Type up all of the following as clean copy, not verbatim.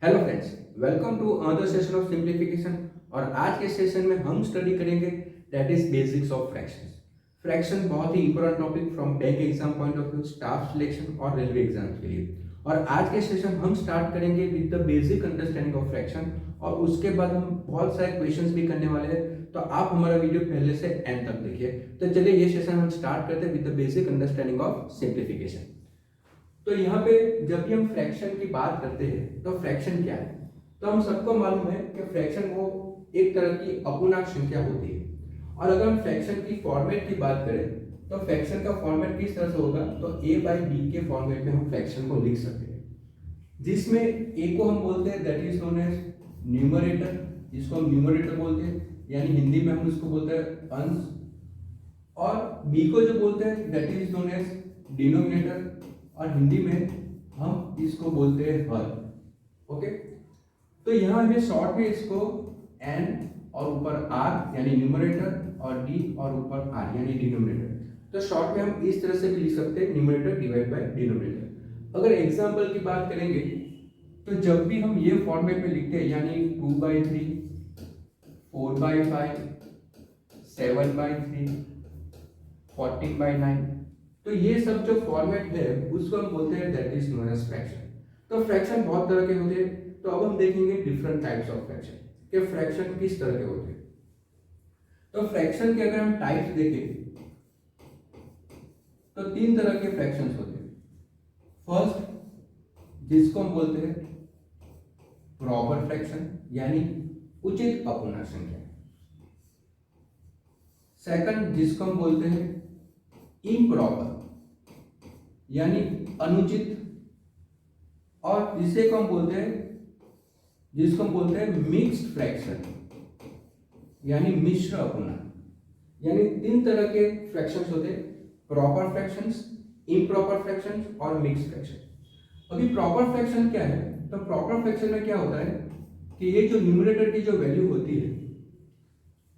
Hello friends, welcome to another session of simplification. और आज के सेशन में हम स्टडी करेंगे that is basics of fractions. Fraction बहुत ही important topic from bank exam point of view, staff selection और रेलवे एग्जाम के लिए। और आज के सेशन हम स्टार्ट करेंगे with the basic understanding of fraction, और उसके बाद हम बहुत सारे क्वेश्चंस भी करने वाले हैं। तो आप हमारा वीडियो पहले से एंड तक देखिए। तो चलिए ये सेशन हम स्टार्ट करते हैं with the basic understanding of simplification. तो यहाँ पे जब भी हम फ्रैक्शन की बात करते हैं तो फ्रैक्शन क्या है, तो हम सबको मालूम है कि फ्रैक्शन वो एक तरह की अपूर्णांक संख्या होती है। और अगर हम फ्रैक्शन की फॉर्मेट की बात करें तो फ्रैक्शन का फॉर्मेट किस तरह से होगा, तो a बाई बी के फॉर्मेट में हम फ्रैक्शन को लिख सकते हैं, जिसमें a को हम बोलते हैं that is known as numerator, जिसको हम न्यूमरेटर बोलते हैं, यानी हिंदी में हम उसको बोलते हैं अंश। और b को जो बोलते हैं that is known as denominator, और हिंदी में हम इसको बोलते हैं हर। ओके, तो यहाँ हमें शॉर्ट में इसको n और ऊपर r यानी न्यूमरेटर, और d और ऊपर r यानी डिनोमिनेटर। तो शॉर्ट में हम इस तरह से भी लिख सकते हैं न्यूमरेटर डिवाइड बाय डिनोमिनेटर। अगर एग्जांपल की बात करेंगे तो जब भी हम ये फॉर्मेट में लिखते हैं, यानी 2/3, 4/5, 7/3, 14/9, तो ये सब जो फॉर्मेट है उसको हम बोलते हैं that is known as fraction. तो फ्रैक्शन बहुत तरह के होते हैं। तो अब हम देखेंगे डिफरेंट टाइप्स ऑफ फ्रैक्शन कि फ्रैक्शन किस तरह के होते हैं। तो फ्रैक्शन के अगर हम टाइप्स देखें तो तीन तरह के फ्रैक्शंस होते हैं। फर्स्ट, जिसको हम बोलते हैं प्रॉपर फ्रैक्शन, यानी उचित अपूर्णांक संख्या। सेकंड, जिसको हम बोलते हैं इम्प्रॉपर, यानी अनुचित। और तीसरे को हम बोलते हैं, जिसको हम बोलते हैं मिक्स्ड फ्रैक्शन, यानी मिश्र अपूर्णांक। यानी तीन तरह के फ्रैक्शंस होते हैं, प्रॉपर फ्रैक्शंस, इम्प्रॉपर फ्रैक्शंस और मिक्स्ड फ्रैक्शन। अभी प्रॉपर फ्रैक्शन क्या है, तो प्रॉपर फ्रैक्शन में क्या होता है कि ये जो न्यूमरेटर की जो वैल्यू होती है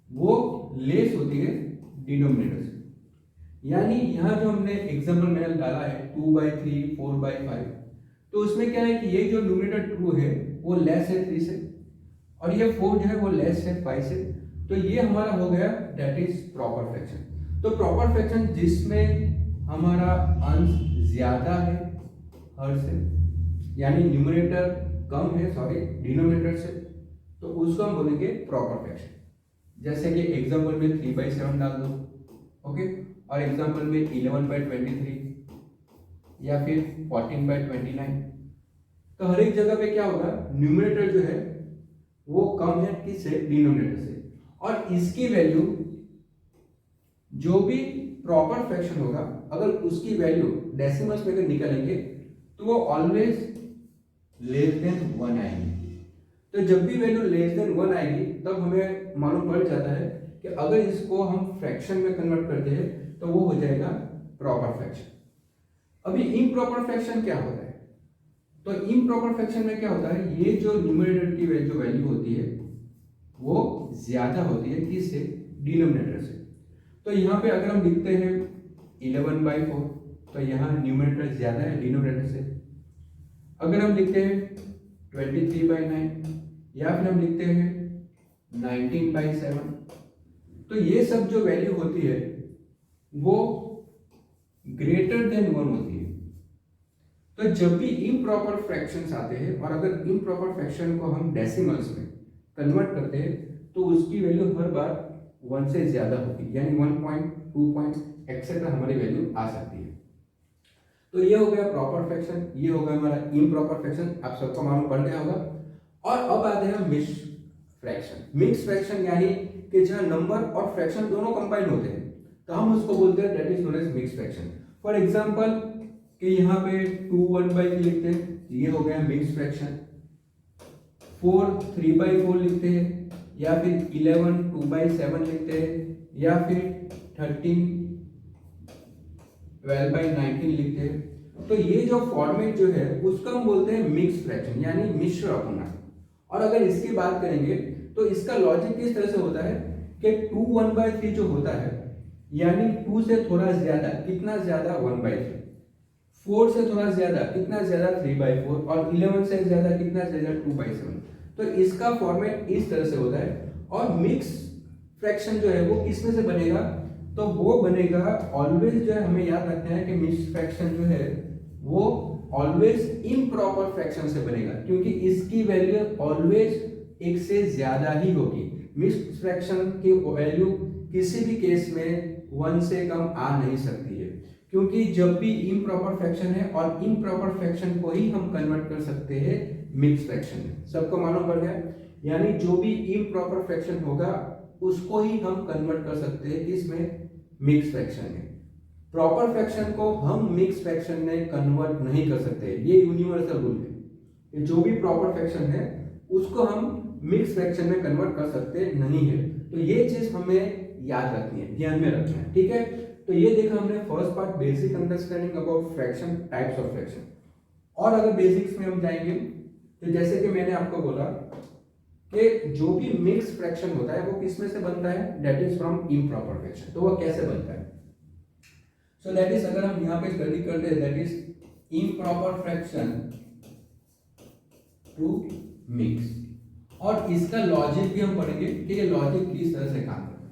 वो लेस होती है डिनोमिनेटर से। यानी यहाँ जो हमने एग्जाम्पल में डाला है 2/3, 4/5, तो उसमें क्या है कि ये जो न्यूमरेटर 2 है वो लेस है 3 से, और ये 4 जो है वो लेस है 5 से। तो ये हमारा हो गया दैट इज प्रॉपर फ्रैक्शन। तो प्रॉपर फ्रैक्शन जिसमें हमारा अंश ज्यादा है हर से, यानी न्यूमरेटर कम है डिनोमिनेटर से, तो उसको हम बोलेंगे प्रॉपर फ्रैक्शन। जैसे कि एग्जाम्पल में 3/7 डाल दो, ओके, और एग्जाम्पल में 11/23 या फिर 14/29। तो हर एक जगह पे क्या होगा, न्यूमरेटर जो है वो कम है किससे, डिनोमिनेटर से। और इसकी वैल्यू जो भी प्रॉपर फ्रैक्शन होगा, अगर उसकी वैल्यू डेसिमल्स में अगर निकालेंगे तो वो ऑलवेज लेस देन 1 आएगी। तो जब भी वैल्यू लेस देन 1 आएगी तब हमें मालूम पड़ जाता है कि अगर इसको हम फ्रैक्शन में कन्वर्ट करते हैं तो वो हो जाएगा प्रॉपर फ्रैक्शन। अभी इम्प्रॉपर फ्रैक्शन क्या होता है, तो इम्प्रॉपर फ्रैक्शन में क्या होता है, ये जो न्यूमरेटर की जो वैल्यू होती है वो ज्यादा होती है किससे, डिनोमिनेटर से। तो यहाँ पे अगर हम लिखते हैं 11/4, तो यहाँ न्यूमरेटर ज्यादा है डिनोमिनेटर से। अगर हम लिखते हैं 23/9, या फिर हम लिखते हैं 19/7, तो ये सब जो वैल्यू होती है वो ग्रेटर देन 1 होती है। तो जब भी इम्प्रॉपर फ्रैक्शंस आते हैं और अगर इम्प्रॉपर फ्रैक्शन को हम डेसिमल्स में कन्वर्ट करते हैं तो उसकी वैल्यू हर बार 1 से ज्यादा होती है, यानी 1 पॉइंट 2 पॉइंट एक्सेट्रा हमारी वैल्यू आ सकती है। तो ये हो गया प्रॉपर फ्रैक्शन, ये हो गया हमारा इम्प्रॉपर फ्रैक्शन, आप सबको मालूम पड़ गया होगा। और अब आते हैं मिक्स्ड फ्रैक्शन। मिक्स्ड फ्रैक्शन यानी कि जहां नंबर और फ्रैक्शन दोनों कंबाइन होते हैं, तो हम उसको बोलते हैं that is known as mixed fraction. For example कि यहाँ पे 2 1/3 लिखते हैं, ये हो गया मिक्स्ड फ्रैक्शन। 4 3/4 लिखते हैं, या फिर 11 2/7 लिखते हैं, या फिर 13 12/19 लिखते हैं। तो ये जो फॉर्मेट जो है उसको हम बोलते हैं मिक्स्ड फ्रैक्शन, यानी मिश्र अपूर्णांक। और अगर इसकी बात करेंगे तो इसका लॉजिक किस तरह से होता है कि 2 1/3 जो होता है, यानी 2 से थोड़ा ज्यादा, कितना ज्यादा, 1/3। 4 से थोड़ा ज्यादा, कितना ज्यादा 3/4, और 11 से ज्यादा कितना ज्यादा 2/7। तो इसका फॉर्मेट इस तरह से होता है। और मिक्स फ्रैक्शन जो है वो किसमें से बनेगा, तो वो बनेगा ऑलवेज, जो है हमें याद रखना है कि मिक्स फ्रैक्शन जो है वो ऑलवेज इम्प्रॉपर फ्रैक्शन से बनेगा, क्योंकि इसकी वैल्यू ऑलवेज एक से ज्यादा ही होगी। मिक्स फ्रैक्शन की वैल्यू किसी भी केस में 1 से कम आ नहीं सकती है, क्योंकि जब भी इम्प्रॉपर फ्रैक्शन है, और इम्प्रॉपर फ्रैक्शन को ही हम कन्वर्ट कर सकते हैं मिक्स फ्रैक्शन में। सबको मालूम पड़ गया, यानी जो भी इम्प्रॉपर फ्रैक्शन होगा उसको ही हम कन्वर्ट कर सकते हैं किसमें, मिक्स फ्रैक्शन में। प्रॉपर फ्रैक्शन को हम मिक्स फ्रैक्शन में कन्वर्ट नहीं कर सकते, ये यूनिवर्सल रूल है कि जो भी प्रॉपर फ्रैक्शन है उसको हम मिक्स फ्रैक्शन में कन्वर्ट कर सकते नहीं है। तो ये चीज हमें याद रखनी है, ध्यान में रखना है, ठीक है। तो ये देखा हमने first part, basic understanding about fraction, types of fraction. और अगर बेसिक्स में हम जाएंगे तो जैसे कि मैंने आपको बोला कि जो भी मिक्स फ्रैक्शन होता है वो किसमें से बनता है, that is from improper fraction. तो वो कैसे बनता है, सो दैट इज, अगर हम यहाँ पे स्टडी करते हैं, that is improper fraction to mix. और इसका लॉजिक भी हम पढ़ेंगे कि ये लॉजिक किस तरह से काम करता है।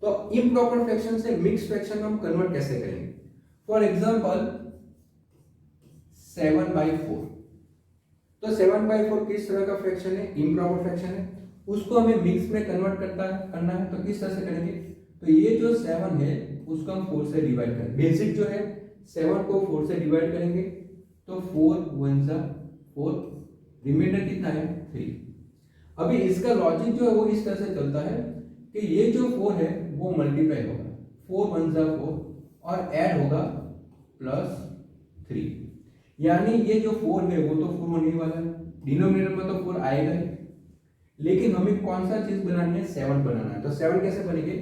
तो इम्प्रॉपर फ्रैक्शन से मिक्स फ्रैक्शन में हम कन्वर्ट कैसे करेंगे। फॉर एग्जांपल 7/4, तो 7/4 किस तरह का फ्रैक्शन है, इम्प्रॉपर फ्रैक्शन है, उसको हमें मिक्स में कन्वर्ट करना है। तो किस तरह से करेंगे, तो ये जो 7 है उसको हम 4 से डिवाइड करेंगे। बेसिक जो है 7 को 4 से डिवाइड करेंगे तो 4 1 जा 4, रिमाइंडर कितना है 3। अभी इसका लॉजिक जो है वो इस तरह से चलता है कि ये जो 4 है वो मल्टीप्लाई होगा, 4 1 जा 4, और ऐड होगा +3, यानी ये जो 4 है वो तो 4 होने वाला है, डिनोमिनेटर में तो 4 आएगा ही, लेकिन हमें कौन सा चीज बनानी है, 7 बनाना है। तो 7 कैसे बनेंगे,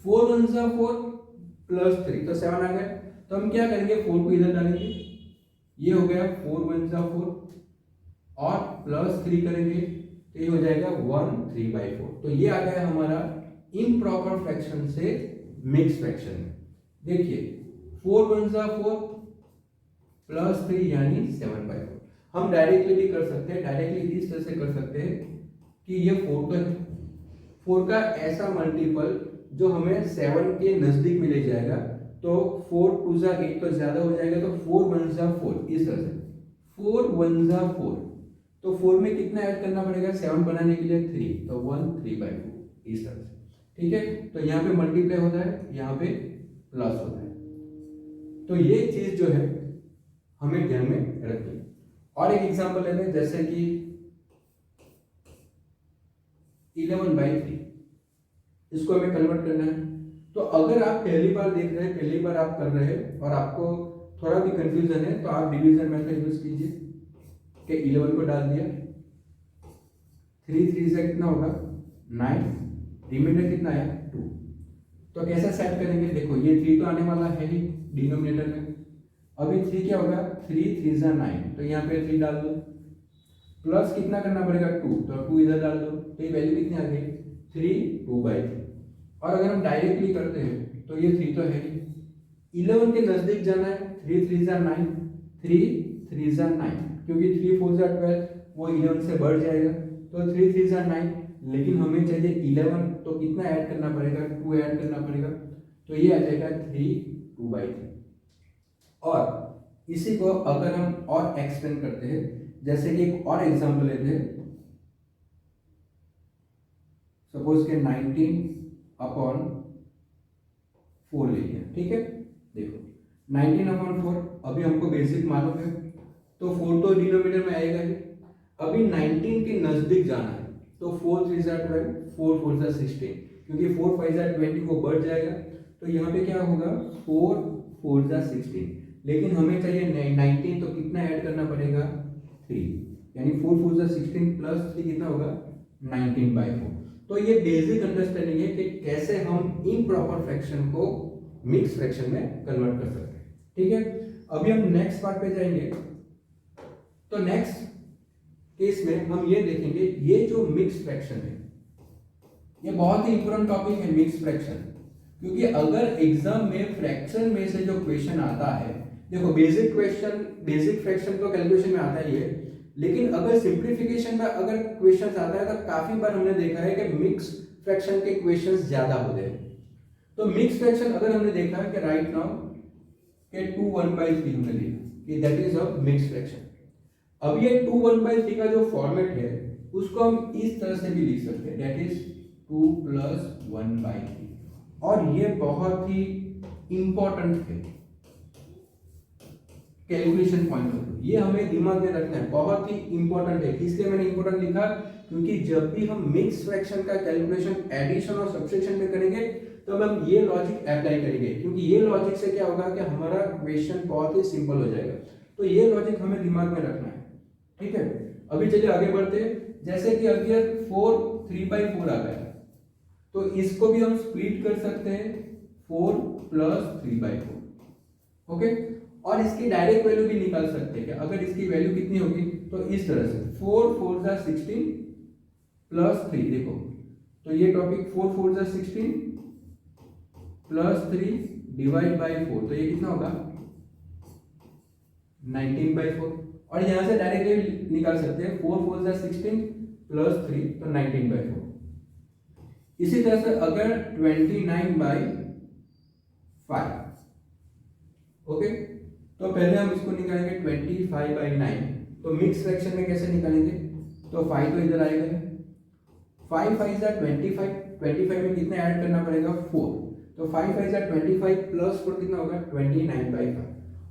4 1 जा 4 +3, तो 7 आ गया। तो हम क्या करेंगे, 4 को इधर डालेंगे, ये हो गया 4 1 जा 4, और +3 करेंगे तो ये हो जाएगा 1 3/4। तो ये आ गया हमारा इम्प्रॉपर फ्रैक्शन से मिक्स फ्रैक्शन में। देखिए 4 1 जा 4 +3 यानी 7/4। हम डायरेक्टली भी कर सकते हैं, डायरेक्टली इस तरह से कर सकते हैं कि ये 4 तो है, 4 का ऐसा मल्टीपल जो हमें 7 के नजदीक में ले जाएगा, तो 4 2 जा 8 तो ज्यादा हो जाएगा, तो 4 1 जा 4, इस तरह से 4 1 जा 4, तो 4 में कितना ऐड करना पड़ेगा, 7 बनाने के लिए 3, तो 1 3/4, इस तरह से, ठीक है। तो यहाँ पे मल्टीप्लाई होता है, यहाँ पे प्लस होता है। तो ये चीज जो है हमें ध्यान में रखनी है। और एक एग्जांपल लेते हैं, जैसे कि 11/3, इसको हमें कन्वर्ट करना है। तो अगर आप पहली बार देख रहे हैं, पहली बार आप कर रहे हैं और आपको थोड़ा भी कंफ्यूजन है, तो आप डिवीजन मेथड यूज कीजिए कि 11 को डाल दिया, 3 3 से कितना होगा 9, रिमाइंडर कितना आया 2। तो कैसे सेट करेंगे, देखो ये 3 तो आने वाला है ही डिनोमिनेटर में, अभी 3 क्या होगा, 3 3 जा 9, तो यहाँ पे 3 डाल दो, प्लस कितना करना पड़ेगा 2, तो 2 इधर डाल दो, तो ये वैल्यू कितनी आ गई 3 2/3। और अगर हम डायरेक्टली करते हैं तो ये 3 तो है ही, 11 के नजदीक जाना है, 3 3 जा 9, 3 3 जा 9, क्योंकि 3 4 जा 12, वो 11 से बढ़ जाएगा, तो 3 3 जा 9, लेकिन हमें चाहिए 11, तो कितना ऐड करना पड़ेगा, 2 ऐड करना पड़ेगा, तो ये आ जाएगा 3 2/3। और इसी को अगर हम और एक्सटेंड करते हैं, जैसे कि एक और एग्जांपल लेते हैं, सपोज के 19/4 ले लिया, ठीक है। देखो 19/4, अभी हमको बेसिक मालूम है, तो 4 तो डिनोमिनेटर में आएगा ही, अभी 19 के नजदीक जाना है, तो 4 3 जा 12, 4 4 जा 16, क्योंकि 4 5 जा 20 को बढ़ जाएगा, तो यहाँ पे क्या होगा 4 4 जा 16, लेकिन हमें चाहिए 19, तो कितना ऐड करना पड़ेगा 3, यानी 4 4 जा 16 +3 कितना होगा 19/4। तो ये बेसिक अंडरस्टैंडिंग है कि कैसे हम इम्प्रॉपर फ्रैक्शन को मिक्स फ्रैक्शन में कन्वर्ट कर सकते हैं, ठीक है। अभी हम नेक्स्ट पार्ट पे जाएंगे। तो नेक्स्ट केस में हम ये देखेंगे, ये जो मिक्स फ्रैक्शन है, ये बहुत ही इंपॉर्टेंट टॉपिक है मिक्स फ्रैक्शन, क्योंकि अगर एग्जाम में फ्रैक्शन में से जो क्वेश्चन आता है देखो बेसिक फ्रैक्शन तो कैलकुलेशन में आता ही है, लेकिन अगर सिंप्लीफिकेशन में अगर क्वेश्चन आता है तो काफी बार हमने देखा है कि मिक्स फ्रैक्शन के क्वेश्चंस ज्यादा होते हैं। तो मिक्स फ्रैक्शन अगर हमने देखा कि राइट नाउ के 2/1/3 हमने लिखा कि that is a mix fraction. अब ये 2/1/3 का जो फॉर्मेट है उसको हम इस तरह से भी लिख सकते हैं, दैट इज 2 + 1/3। और ये बहुत ही इंपॉर्टेंट है कैलकुलेशन पॉइंट ऑफ व्यू, ये हमें दिमाग में रखना है, बहुत ही इंपॉर्टेंट है। इसलिए मैंने इंपॉर्टेंट लिखा क्योंकि जब भी हम मिक्स फ्रैक्शन का कैलकुलेशन एडिशन और सब्ट्रैक्शन में करेंगे तो हम ये लॉजिक अप्लाई करेंगे, क्योंकि ये लॉजिक से क्या होगा कि हमारा क्वेश्चन बहुत ही सिंपल हो जाएगा। तो ये लॉजिक हमें दिमाग में रखना है, ठीक है। अभी चलिए आगे बढ़ते हैं। जैसे कि अगर 4 3/4 आ गया तो इसको भी हम स्प्लिट कर सकते हैं 4 + 3/4, ओके। और इसकी डायरेक्ट वैल्यू भी निकाल सकते हैं। अगर इसकी वैल्यू कितनी होगी तो इस तरह से 4 4 जा 16 + 3, देखो तो ये टॉपिक 4 4 जा 16 + 3 डिवाइड बाय 4, तो ये कितना होगा 19/4। और यहां से डायरेक्टली निकाल सकते हैं 4 4 जा 16 + 3 तो 19/4। इसी तरह से अगर 29/5, ओके, तो पहले हम इसको निकालेंगे 25/9। तो मिक्स फ्रैक्शन में कैसे निकालेंगे, तो 5 तो इधर आएगा, 5 5 जा 25, 25 में कितना ऐड करना पड़ेगा 4, तो 5 5 जा 25 + 4 कितना होगा 29/5।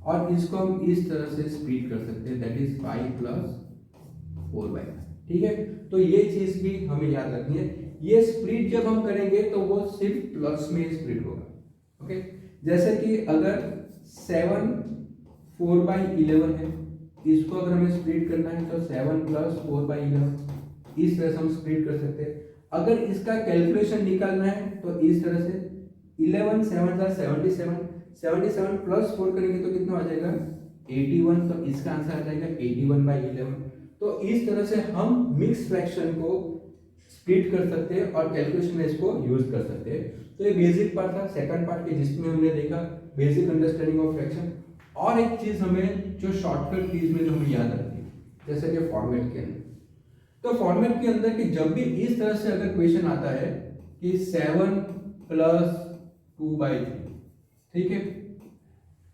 और इसको हम इस तरह से स्प्लिट कर सकते हैं, दैट इज 5 + 4/5, ठीक है। तो ये चीज भी हमें याद रखनी है। ये स्प्लिट जब हम करेंगे तो वो सिर्फ प्लस में स्प्लिट होगा, ओके। जैसे कि अगर 7 4/11 है, इसको अगर हमें स्प्लिट करना है तो 7 + 4/11, इस तरह से हम स्प्लिट कर सकते हैं। अगर इसका कैलकुलेशन निकालना है तो इस तरह से 11 7 जा 77, 77 + 4 करेंगे तो कितना आ जाएगा 81, तो इसका आंसर आ जाएगा 81/11। तो इस तरह से हम मिक्स फ्रैक्शन को स्प्लिट कर सकते हैं और कैलकुलेशन में इसको यूज कर सकते हैं। तो ये बेसिक पार्ट था, सेकंड पार्ट के जिसमें हमने देखा बेसिक अंडरस्टैंडिंग ऑफ फ्रैक्शन। और एक चीज हमें जो शॉर्टकट कीज में जो हमें याद रखती है, जैसे कि फॉर्मेट के अंदर, तो फॉर्मेट के अंदर कि जब भी इस तरह से अगर क्वेश्चन आता है कि 7 + 2/3, ठीक है,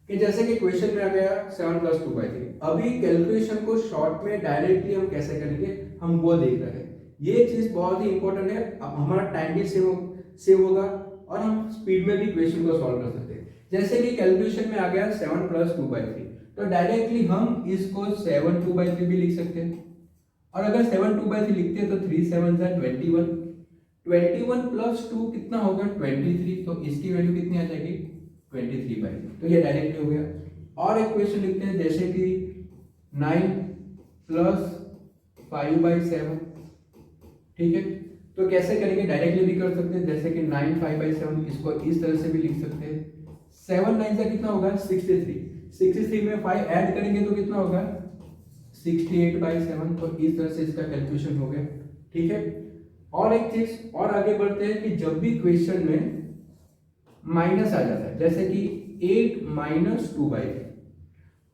कि जैसे कि क्वेश्चन में आ गया 7 + 2/3, अभी कैलकुलेशन को शॉर्ट में डायरेक्टली हम कैसे करेंगे हम वो देख रहे हैं। ये चीज बहुत ही इंपॉर्टेंट है, अब हमारा टाइम भी सेव होगा और हम स्पीड में भी क्वेश्चन को सॉल्व कर सकते हैं। जैसे कि कैलकुलेशन में आ गया 7 + 2/3, तो डायरेक्टली हम इसको 7 2/3 भी लिख सकते हैं। और अगर 7 2/3 लिखते हैं तो 3 7 जा 21, 21 + 2 कितना होगा 23, तो इसकी वैल्यू कितनी आ जाएगी 23/3, तो ये डायरेक्टली हो गया। और एक क्वेश्चन लिखते हैं जैसे कि 9 + 5/7, ठीक है, तो कैसे करेंगे डायरेक्टली भी कर सकते हैं, जैसे कि 9 5/7, इसको इस तरह से भी लिख सकते हैं। 7 9 से कितना होगा 63, 63 में 5 ऐड करेंगे तो कितना होगा 68/7, तो इस तरह से इसका कैलकुलेशन हो गया, ठीक है। और एक चीज और आगे बढ़ते हैं कि जब भी क्वेश्चन में माइनस आ जाता है, जैसे कि 8 - 2/3,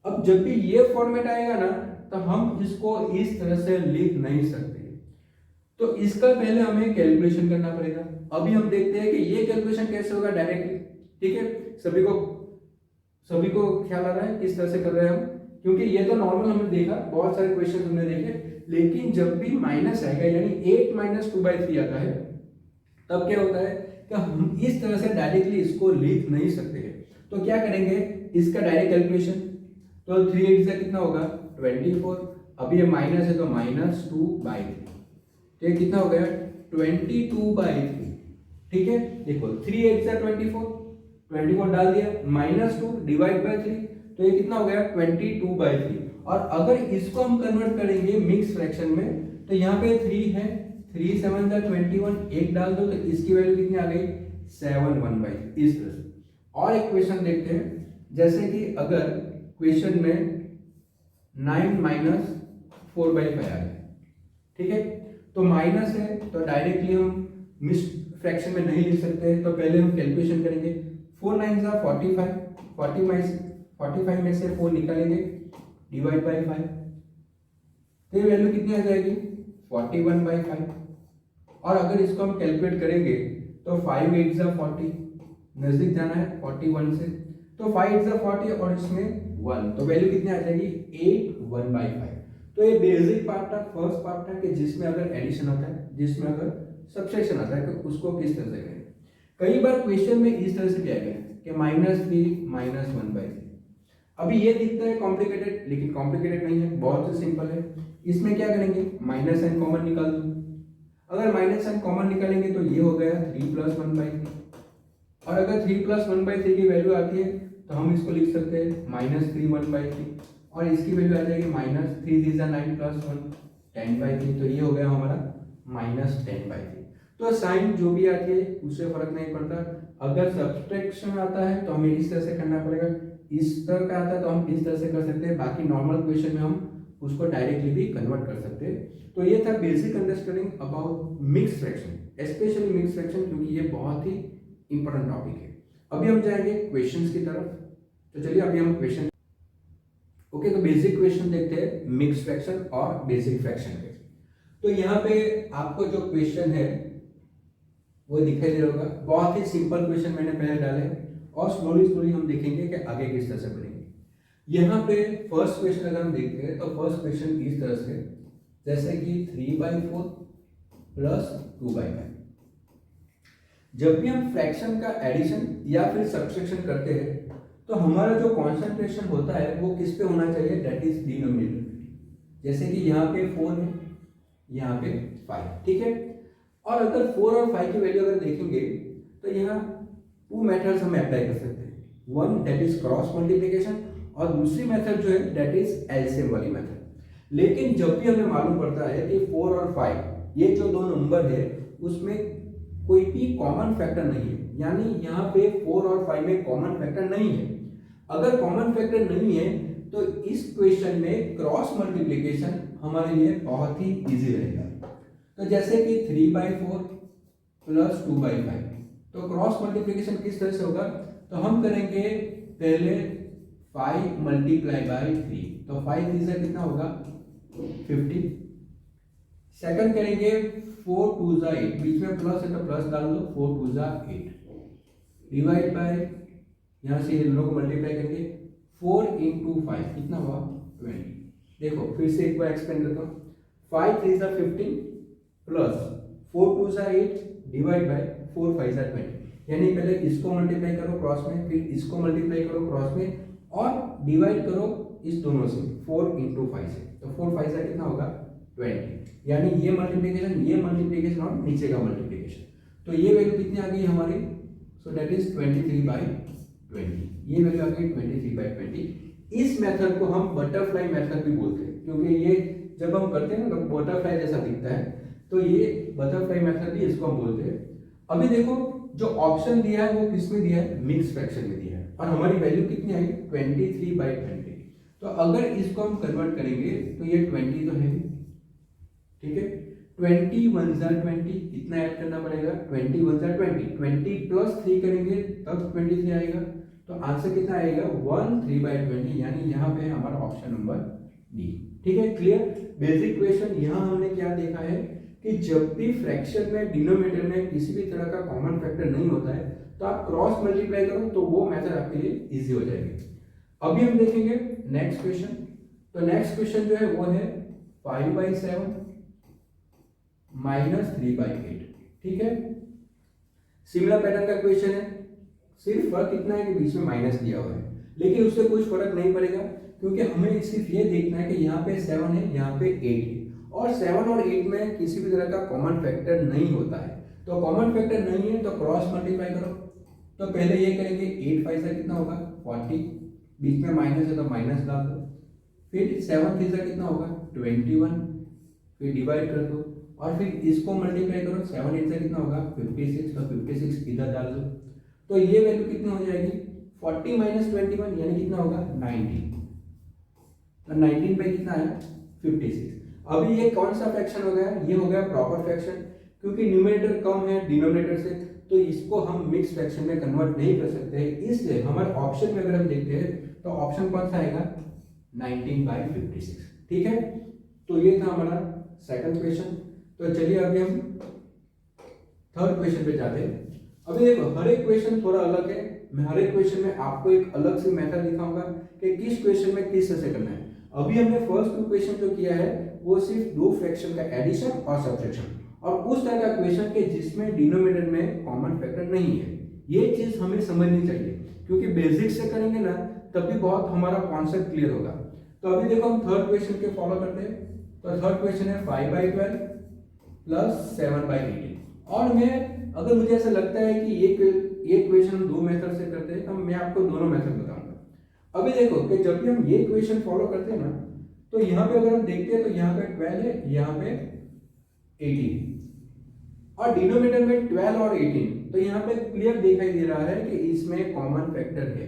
अब जब भी ये फॉर्मेट आएगा ना तो हम इसको इस तरह से लिख नहीं सकते, तो इसका पहले हमें कैलकुलेशन करना पड़ेगा। अभी हम देखते हैं कि ये कैलकुलेशन कैसे होगा डायरेक्टली, ठीक है। सभी को ख्याल आ रहा है किस तरह से कर रहे हैं हम, क्योंकि ये तो नॉर्मल हमने देखा, बहुत सारे क्वेश्चन हमने देखे, लेकिन जब भी माइनस आएगा यानी 8 - 2/3 आता है तब क्या होता है कि हम इस तरह से डायरेक्टली इसको लिख नहीं सकते हैं। तो क्या करेंगे इसका डायरेक्ट कैलकुलेशन, तो 3 8 से कितना होगा 24, अभी ये माइनस है तो -2/3, तो ये कितना हो गया 22/3, ठीक है। देखो 3 8 से 24 डाल दिया, -2 डिवाइड बाय 3, तो ये कितना हो गया 22/3। और अगर इसको हम कन्वर्ट करेंगे मिक्स फ्रैक्शन में तो यहाँ पे 3 है, 3 7 जा 21, 1 डाल दो तो इसकी वैल्यू कितनी आ गई 7 1/3, इस तरह से। और एक क्वेश्चन देखते हैं, जैसे कि अगर क्वेश्चन में 9 - 4/5 आ गया, ठीक है, तो माइनस है तो डायरेक्टली हम मिक्स फ्रैक्शन में नहीं लिख सकते, तो पहले हम कैलकुलेशन करेंगे। 4 9 जा 45, 45 में से 4 निकालेंगे, डिवाइड बाई 5, तो ये वैल्यू कितनी आ जाएगी 41/5। और अगर इसको हम कैलकुलेट करेंगे तो 5 8 जा 40, नजदीक जाना है 41 से, तो 5 8 जा 40 और इसमें 1, तो वैल्यू कितनी आ जाएगी 81/5। तो ये बेसिक पार्ट था, फर्स्ट पार्ट था कि जिसमें अगर एडिशन होता है, जिसमें अगर सब्सट्रैक्शन आता है कि उसको किस तरह से करें। कई बार क्वेश्चन में इस तरह से भी आएगा कि -3 -1/3। अभी ये दिखता है कॉम्प्लिकेटेड, लेकिन कॉम्प्लिकेटेड नहीं है, बहुत ही सिंपल है। इसमें क्या करेंगे, माइनस साइन कॉमन निकाल दो। अगर माइनस साइन कॉमन निकालेंगे तो ये हो गया 3 + 1/3, और अगर 3 + 1/3 की वैल्यू आती है तो हम इसको लिख सकते हैं -3 1/3, और इसकी वैल्यू आ जाएगी -3 3 9 + 1 10/3, तो ये हो गया हमारा -10/3। तो साइन जो भी आती है उससे फर्क नहीं पड़ता। अगर सब्सट्रैक्शन आता है तो हमें इस तरह से करना पड़ेगा, इस तरह का आता है तो हम इस तरह से कर सकते हैं, बाकी नॉर्मल क्वेश्चन में हम उसको डायरेक्टली भी कन्वर्ट कर सकते हैं। तो ये था basic understanding about mix fraction, specially mix fraction, क्योंकि ये बहुत ही इंपॉर्टेंट टॉपिक है। अभी हम जाएंगे क्वेश्चंस की तरफ, तो चलिए अभी हम क्वेश्चन ओके, तो बेसिक क्वेश्चन देखते हैं मिक्स फ्रैक्शन और बेसिक फ्रैक्शन के। तो यहाँ पे आपको जो क्वेश्चन है वो दिखाई दे रहा होगा, बहुत ही सिंपल क्वेश्चन मैंने पहले डाले, और स्लोली हम देखेंगे कि आगे किस तरह से बढ़ेंगे। यहाँ पे फर्स्ट क्वेश्चन अगर हम देखते हैं तो फर्स्ट क्वेश्चन इस तरह से, जैसे कि 3/4 + 2/5। जब भी हम फ्रैक्शन का एडिशन या फिर सब्सट्रैक्शन करते हैं तो हमारा जो कंसंट्रेशन होता है वो किस पे होना चाहिए, दैट इज डिनोमिनेटर। जैसे कि यहाँ पे 4 है, यहाँ पे 5, ठीक है। और अगर 4 और 5 की वैल्यू अगर देखेंगे तो यहाँ 2 मेथड्स हम अप्लाई कर सकते हैं, one that is cross multiplication, और दूसरी मेथड जो है दैट इज एलसीएम वाली मेथड। लेकिन जब भी हमें मालूम पड़ता है कि 4 और 5 ये जो दो नंबर है उसमें कोई भी कॉमन फैक्टर नहीं है, यानी यहाँ पे 4 और 5 में कॉमन फैक्टर नहीं है। अगर कॉमन फैक्टर नहीं है तो इस क्वेश्चन में क्रॉस मल्टीप्लिकेशन हमारे लिए बहुत ही इजी रहेगा। तो जैसे कि 3/4 + 2/5, तो क्रॉस मल्टीप्लिकेशन किस तरह से होगा, तो हम करेंगे पहले 5 × 3, तो 5 3 से कितना होगा 50। सेकंड करेंगे 4 2 8, बीच में प्लस है तो प्लस डाल दो, 4 2 8, डिवाइड बाय, यहाँ से इन लोगों को मल्टीप्लाई करेंगे 4 × 5 कितना हुआ 20। देखो फिर से एक बार एक्सप्लेन करता हूँ, 5 3 15 प्लस 4 2 8 डिवाइड बाय 4 5 20, यानी पहले इसको मल्टीप्लाई करो क्रॉस में, फिर इसको मल्टीप्लाई करो क्रॉस में, और डिवाइड करो इस दोनों से 4 × 5 से, तो 4 5 से कितना होगा 20, यानी ये मल्टीप्लिकेशन और नीचे का मल्टीप्लिकेशन। तो ये वैल्यू कितनी आ गई हमारी, सो दैट इज 23/20, ये वैल्यू आ गई 23/20। इस मेथड को हम बटरफ्लाई मेथड भी बोलते हैं, क्योंकि ये जब हम करते हैं ना तो बटरफ्लाई जैसा दिखता है, तो ये बटरफ्लाई मेथड भी इसको हम बोलते हैं। अभी देखो जो ऑप्शन दिया है वो किस में दिया है, मिक्स फ्रैक्शन में दिया है, और हमारी वैल्यू कितनी आई 23/20। तो अगर इसको हम कन्वर्ट करेंगे तो ये 20 तो है, ठीक है, 20 1 × 20 कितना ऐड करना पड़ेगा, 20 1 × 20, 20 + 3 करेंगे तब 23 आएगा, तो आंसर कितना आएगा 13/20, यानी यहाँ पे हमारा ऑप्शन नंबर डी। ठीक है, क्लियर। बेसिक क्वेश्चन यहाँ हमने क्या देखा है कि जब भी फ्रैक्शन में डिनोमिनेटर में किसी भी तरह का कॉमन फैक्टर नहीं होता है तो आप क्रॉस मल्टीप्लाई करो तो वो मेथड आपके लिए इजी हो जाएगी। अभी हम देखेंगे नेक्स्ट क्वेश्चन। तो नेक्स्ट क्वेश्चन जो है वो है 5/7 -3/8। ठीक है, सिमिलर पैटर्न का क्वेश्चन है, सिर्फ फर्क इतना है कि बीच में माइनस दिया हुआ है, लेकिन उससे कुछ फर्क नहीं पड़ेगा क्योंकि हमें सिर्फ ये देखना है कि यहाँ पे 7 है, यहाँ पे 8 है, और 7 और 8 में किसी भी तरह का कॉमन फैक्टर नहीं होता है। तो कॉमन फैक्टर नहीं है तो क्रॉस मल्टीप्लाई करो। तो पहले ये करेंगे 8 5 से कितना होगा 40, बीच में माइनस है तो माइनस डाल दो, फिर 7 3 से कितना होगा 21, फिर डिवाइड कर दो और फिर इसको मल्टीप्लाई करो, 7 8 से कितना होगा 56, तो 56 इधर डाल दो। तो ये वैल्यू कितनी हो जाएगी 40 - 21 यानी कितना होगा 19, तो 19 पे कितना आया 56। अभी ये कौन सा फ्रैक्शन हो गया, ये हो गया प्रॉपर फ्रैक्शन, क्योंकि न्यूमरेटर कम है डिनोमिनेटर से, तो इसको हम मिक्स फ्रैक्शन में कन्वर्ट नहीं कर सकते, इसलिए हमारे ऑप्शन में अगर हम देखते हैं तो ऑप्शन कौन सा आएगा 19/56। ठीक है, तो ये था हमारा सेकंड क्वेश्चन। तो चलिए अभी हम थर्ड क्वेश्चन पे जाते हैं। अभी देखो हर एक क्वेश्चन थोड़ा अलग है, मैं हर एक क्वेश्चन में आपको एक अलग से मेथड दिखाऊंगा कि किस क्वेश्चन में किस तरह से करना है। अभी हमने फर्स्ट 2 क्वेश्चन जो किया है वो सिर्फ 2 फ्रैक्शन का एडिशन और सब्ट्रैक्शन, और उस तरह का क्वेश्चन के जिसमें डिनोमिनेटर में कॉमन फैक्टर नहीं है। ये चीज हमें समझनी चाहिए, क्योंकि बेसिक से करेंगे ना तब भी बहुत हमारा कॉन्सेप्ट क्लियर होगा। तो अभी देखो हम थर्ड क्वेश्चन के फॉलो करते हैं। तो थर्ड क्वेश्चन है 5/12 प्लस 7/18। और मैं अगर मुझे ऐसा लगता है कि ये क्वेश्चन हम 2 मेथड से करते हैं तो मैं आपको दोनों मेथड बताऊंगा। अभी देखो कि जब भी हम ये क्वेश्चन फॉलो करते हैं ना, तो यहाँ पे अगर हम देखते हैं तो यहाँ पे 12 है, यहाँ पे 18, और डिनोमिनेटर में 12 और 18, तो यहाँ पे क्लियर दिखाई दे रहा है कि इसमें कॉमन फैक्टर है।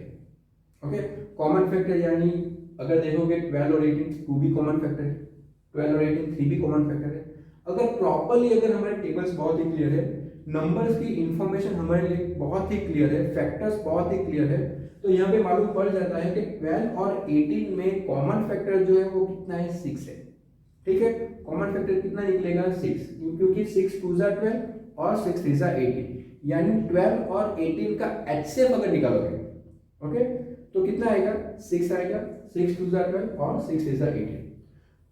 ओके, कॉमन फैक्टर यानी अगर देखोगे 12 और 18 2 भी कॉमन फैक्टर है, 12 और 18 3 भी कॉमन फैक्टर है। अगर प्रॉपर्ली अगर हमारे टेबल्स बहुत ही क्लियर है, नंबर्स की इंफॉर्मेशन हमारे लिए बहुत ही क्लियर है, फैक्टर्स बहुत ही क्लियर है, तो यहाँ पे मालूम पड़ जाता है कि 12 और 18 में कॉमन फैक्टर जो है वो कितना है 6 है। ठीक है, कॉमन फैक्टर कितना निकलेगा 6, क्योंकि 6 2 12 और 6 3 18, यानी 12 और 18 का एचसीएफ अगर निकालोगे, ओके, तो कितना आएगा 6 आएगा, 6 2 12 और 6 3 18।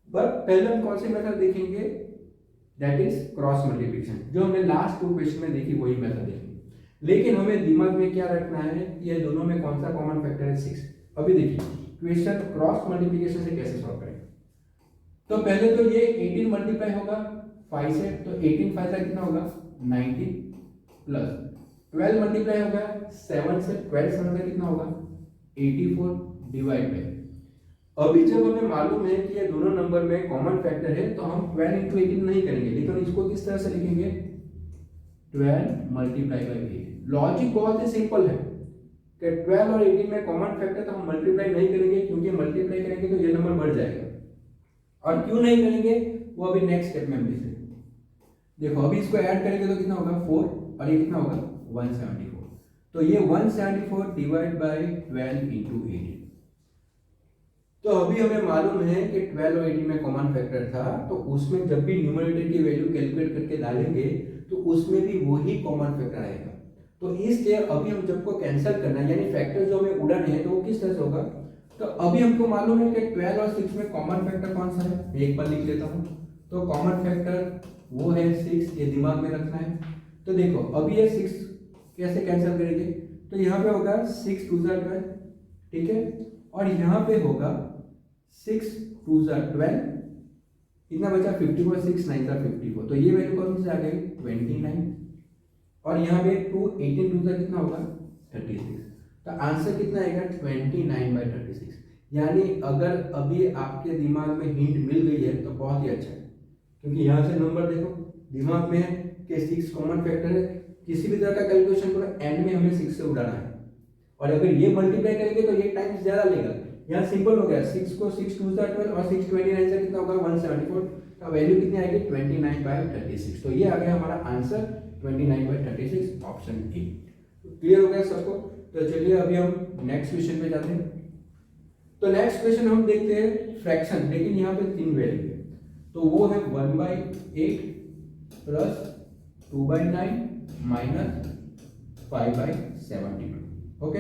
बट पहले हम कौन सी मेथड देखेंगे, दैट इज क्रॉस मल्टीप्लिकेशन, जो हमने लास्ट 2 क्वेश्चन में देखी वही मेथड देखेंगे। लेकिन हमें दिमाग में क्या रखना है, ये दोनों में कौन सा कॉमन फैक्टर है 6। अभी देखिए क्वेश्चन क्रॉस मल्टीप्लिकेशन से कैसे सॉल्व करेंगे। तो पहले तो ये 18 मल्टीप्लाई होगा 5 से, तो 18 5 का कितना होगा 19, प्लस 12 मल्टीप्लाई होगा 7 से, 12 7 का कितना होगा 84, डिवाइड बाय, अभी जब हमें मालूम है कि ये दोनों नंबर में कॉमन फैक्टर है तो हम 12 × 18 नहीं करेंगे, लेकिन इसको किस तरह से लिखेंगे 12 मल्टीप्लाई बाय 8। लॉजिक बहुत ही सिंपल है कि 12 और 18 में कॉमन फैक्टर तो हम मल्टीप्लाई नहीं करेंगे, क्योंकि मल्टीप्लाई करेंगे तो ये नंबर बढ़ जाएगा, और क्यों नहीं करेंगे वो अभी नेक्स्ट स्टेप में हम देखेंगे। देखो अभी इसको ऐड करेंगे तो कितना होगा 4, और ये कितना होगा 174, तो ये 174 डिवाइड बाय 12 × 18। तो अभी हमें मालूम है कि 12 और 18 में कॉमन फैक्टर था, तो उसमें जब भी न्यूमरेटर की वैल्यू कैलकुलेट करके डालेंगे तो उसमें भी वही कॉमन फैक्टर आएगा। तो इसलिए अभी हम जब को कैंसिल करना है, यानी फैक्टर जो हमें उड़ाने हैं, तो वो किस तरह से होगा। तो अभी हमको मालूम है कि 12 और 6 में कॉमन फैक्टर कौन सा है, मैं एक बार लिख लेता हूँ। तो कॉमन फैक्टर वो है 6, ये दिमाग में रखना है। तो देखो अभी ये 6 कैसे कैंसिल करेंगे, तो यहाँ पे होगा 6 2 12, ठीक है, और यहाँ पे होगा 6 2 12, कितना बचा 54, 6 9 54, तो ये वैल्यू कौन सी आ गई 29, और यहाँ पे 2 18 2 कितना होगा 36, तो आंसर कितना आएगा 29/36। यानी अगर अभी आपके दिमाग में हिंट मिल गई है तो बहुत ही अच्छा है, क्योंकि यहाँ से नंबर देखो दिमाग में है कि 6 कॉमन फैक्टर है, किसी भी तरह का कैलकुलेशन करो एंड में हमें 6 से उड़ाना है, और अगर ये मल्टीप्लाई करेंगे तो ये टाइम्स ज्यादा लेगा। यहाँ सिंपल हो गया, 6 को 6 2 12 और 6 29 से कितना होगा 174, तो वैल्यू कितनी आएगी 29/36। तो ये आ गया हमारा आंसर 29/36, ऑप्शन ए। क्लियर हो गया सबको। तो चलिए अभी हम नेक्स्ट क्वेश्चन पे जाते हैं। तो नेक्स्ट क्वेश्चन हम देखते हैं फ्रैक्शन, लेकिन यहाँ पे 3 वैल्यू है, तो वो है 1/8 plus 2/9 minus 5/72। Okay,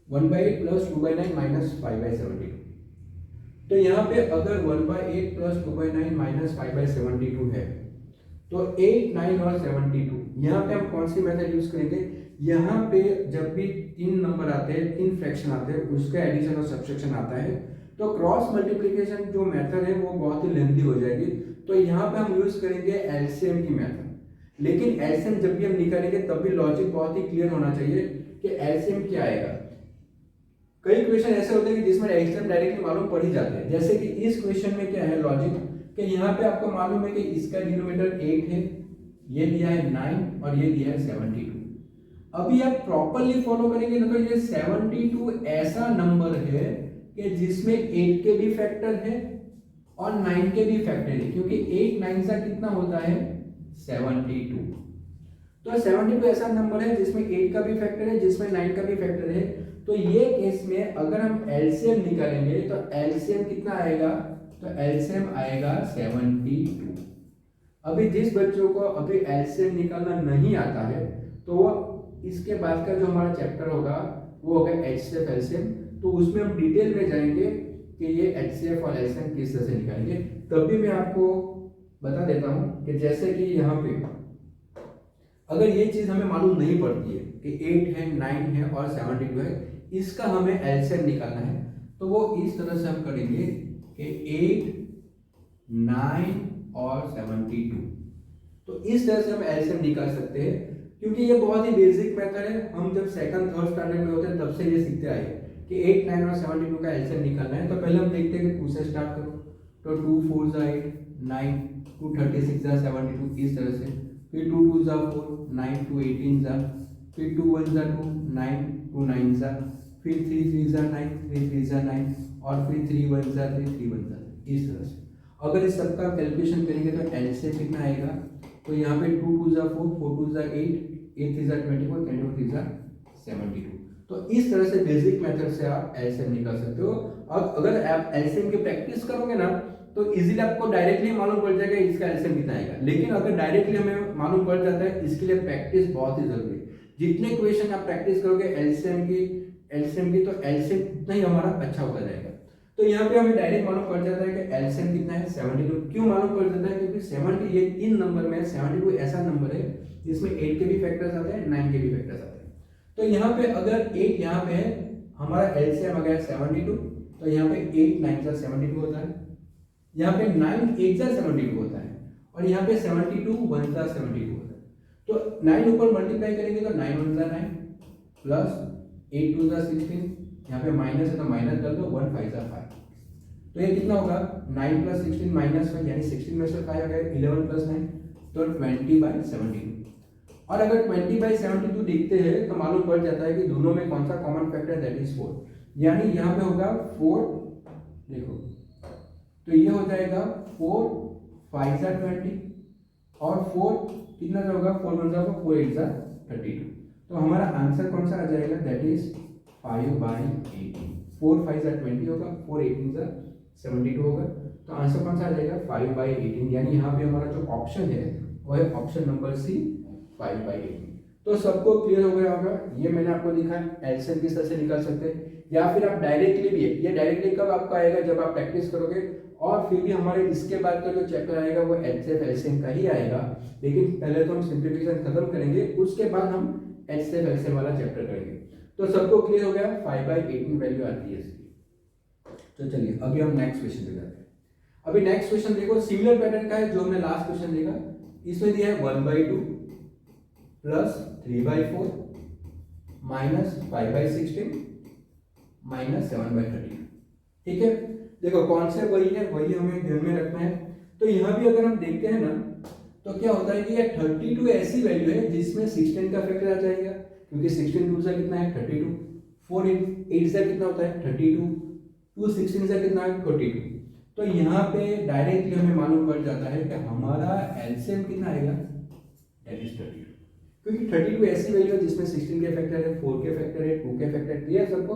1/8 plus 2/9 minus 5/72। तो यहाँ पे अगर 1/8 प्लस 2/9 माइनस 5/72 है, तो 8 9 और 72, यहाँ पे हम कौन सी मेथड यूज करेंगे। यहाँ पे जब भी 3 नंबर आते हैं, 3 फ्रैक्शन आते हैं, उसका एडिशन और सब्ट्रैक्शन आता है, तो क्रॉस मल्टीप्लिकेशन जो मेथड है वो बहुत ही लेंथी हो जाएगी, तो यहाँ पे हम यूज करेंगे एलसीएम की मेथड। लेकिन एलसीएम जब भी हम निकालेंगे तब भी लॉजिक बहुत ही क्लियर होना चाहिए कि एलसीएम क्या आएगा। कई क्वेश्चन ऐसे होते हैं कि जिसमें एलसीएम डायरेक्टली मालूम पड़ ही जाते हैं, जैसे कि इस क्वेश्चन में क्या है लॉजिक कि यहाँ पे आपको मालूम है कि इसका डिनोमिनेटर 8 है, ये दिया है 9 और ये दिया है 72। अभी आप प्रॉपर्ली फॉलो करेंगे ना तो ये 72 ऐसा नंबर है कि जिसमें 8 के भी फैक्टर है और 9 के भी फैक्टर है, क्योंकि 8 9 सा कितना होता है 72। तो 72 ऐसा नंबर है जिसमें 8 का भी फैक्टर है, जिसमें 9 का भी फैक्टर है। तो ये केस में अगर हम एलसीएम निकालेंगे तो एलसीएम कितना आएगा, तो एलसीएम आएगा 72। अभी जिस बच्चों को अभी एलसीएम निकालना नहीं आता है तो वो इसके बाद का जो हमारा चैप्टर होगा वो होगा एचसीएफ एलसीएम, तो उसमें हम डिटेल में जाएंगे कि ये एचसीएफ और एलसीएम किस तरह से निकालेंगे। तभी मैं आपको बता देता हूँ कि जैसे कि यहाँ पे अगर ये चीज हमें मालूम नहीं पड़ती है कि 8 है 9 है और 72 है, इसका हमें एलसीएम निकालना है, तो वो इस तरह से हम करेंगे कि 8 9 और 72। तो इस तरह से हम एलसीएम निकाल सकते हैं, क्योंकि ये बहुत ही बेसिक मेथड है। हम जब सेकंड थर्ड स्टैंडर्ड में होते हैं तब से ये सीखते आए कि 8 9 और 72 का एलसीएम निकालना है। तो पहले हम देखते हैं कि 2 से स्टार्ट करो, तो 2 4 जा 8 9, 2 36 जा 72 इस तरह से, फिर 2 2 जा 4 9, 2 18 जा, फिर 2 1 जा 2 9, 2 9 जा, फिर 3 3 जा 9, 3 3 जा 9, और फिर 3 1 जा 3 3 1 जा, इस तरह से। अगर इस सबका कैलकुलेशन करेंगे तो एलसीएम कितना आएगा, तो यहाँ पे 2 2 जा 4 4 2 जा 8 8 3 जा 24 24 3 जा 72। तो इस तरह से बेसिक मेथड से आप एलसीएम निकाल सकते हो। अब अगर आप एलसीएम की प्रैक्टिस करोगे ना तो इजीली आपको डायरेक्टली मालूम पड़ जाएगा इसका एलसीएम कितना आएगा। लेकिन अगर डायरेक्टली हमें मालूम पड़ जाता है, इसके लिए प्रैक्टिस बहुत ही जरूरी है। जितने क्वेश्चन आप प्रैक्टिस करोगे एलसीएम की तो एलसीएम उतना ही हमारा अच्छा होता जाएगा। तो यहाँ पे हमें डायरेक्ट मालूम पड़ जाता है कि एलसीएम कितना है 72। क्यों मालूम पड़ जाता है, क्योंकि 70 ये 3 नंबर में 72 ऐसा नंबर है जिसमें 8 के भी फैक्टर्स आते हैं 9 के भी फैक्टर्स आते हैं। तो यहाँ पे अगर 8 यहाँ पे है, हमारा एलसीएम आ गया 72, तो यहाँ पे 8 9 जा 72 होता है, यहाँ पे 9 1 जा 72 होता है, और यहाँ पे 72 1 जा 72 होता है। तो 9 ऊपर मल्टीप्लाई करेंगे तो 9 1 जा 9 प्लस 8 2 जा 16, यहाँ पे माइनस है तो माइनस कर दो, 1 5 जा 5। तो ये कितना होगा 9 प्लस 16 माइनस 5, यानी 16 में से 5 आ गया, 11 प्लस 9 तो 20/72। और अगर 20/72 देखते हैं तो मालूम पड़ जाता है कि दोनों में कौन सा कॉमन फैक्टर, दैट इज 4। यानी यहाँ पे होगा 4, देखो तो ये हो जाएगा 4 5 जा 20, और 4 कितना जा होगा 4 1 जा 4 8 जा 32। तो हमारा आंसर कौन सा आ जाएगा, दैट इज 5/18। 4 5 जा 20 होगा, 4 18 जा 72 होगा। तो आंसर कौन सा आ जाएगा 5/18। यानी यहाँ पे हमारा जो ऑप्शन है वो है ऑप्शन नंबर सी 5/18। तो सबको क्लियर हो गया होगा। ये मैंने आपको दिखाया एलसीएम किस तरह से निकाल सकते हैं, या फिर आप डायरेक्टली भी, ये डायरेक्टली कब आपको आएगा जब आप प्रैक्टिस करोगे। और फिर भी हमारे इसके बाद का जो चैप्टर आएगा वो एचसीएफ एलसीएम का ही आएगा, लेकिन पहले तो हम सिंप्लीफिकेशन खत्म करेंगे, उसके बाद हम एचसीएफ एलसीएम वाला चैप्टर करेंगे। तो सबको क्लियर हो गया 5/18 वैल्यू आती है इसकी। तो चलिए अभी हम नेक्स्ट क्वेश्चन पे जाते हैं। अभी नेक्स्ट क्वेश्चन देखो, सिमिलर पैटर्न का है जो हमने लास्ट क्वेश्चन देखा। इसमें दिया है 1/2 प्लस 3/4 माइनस 5/16 माइनस 7/30। ठीक है, देखो कॉन्सेप्ट वही है, वही हमें ध्यान में रखना है। तो यहाँ भी अगर हम देखते हैं ना तो क्या होता है कि ये 32 ऐसी वैल्यू है जिसमें 16 का फैक्टर आ जाएगा, क्योंकि 16 2 से कितना है 32, 4 8 से कितना होता है 32, 2 16 से कितना है 42। तो यहाँ पे डायरेक्टली हमें मालूम पड़ जाता है कि हमारा एलसीएम कितना आएगा, दैट इज 32, क्योंकि 32 ऐसी वैल्यू है जिसमें 16 के फैक्टर है, 4 के फैक्टर है, 2 के फैक्टर दिया सबको।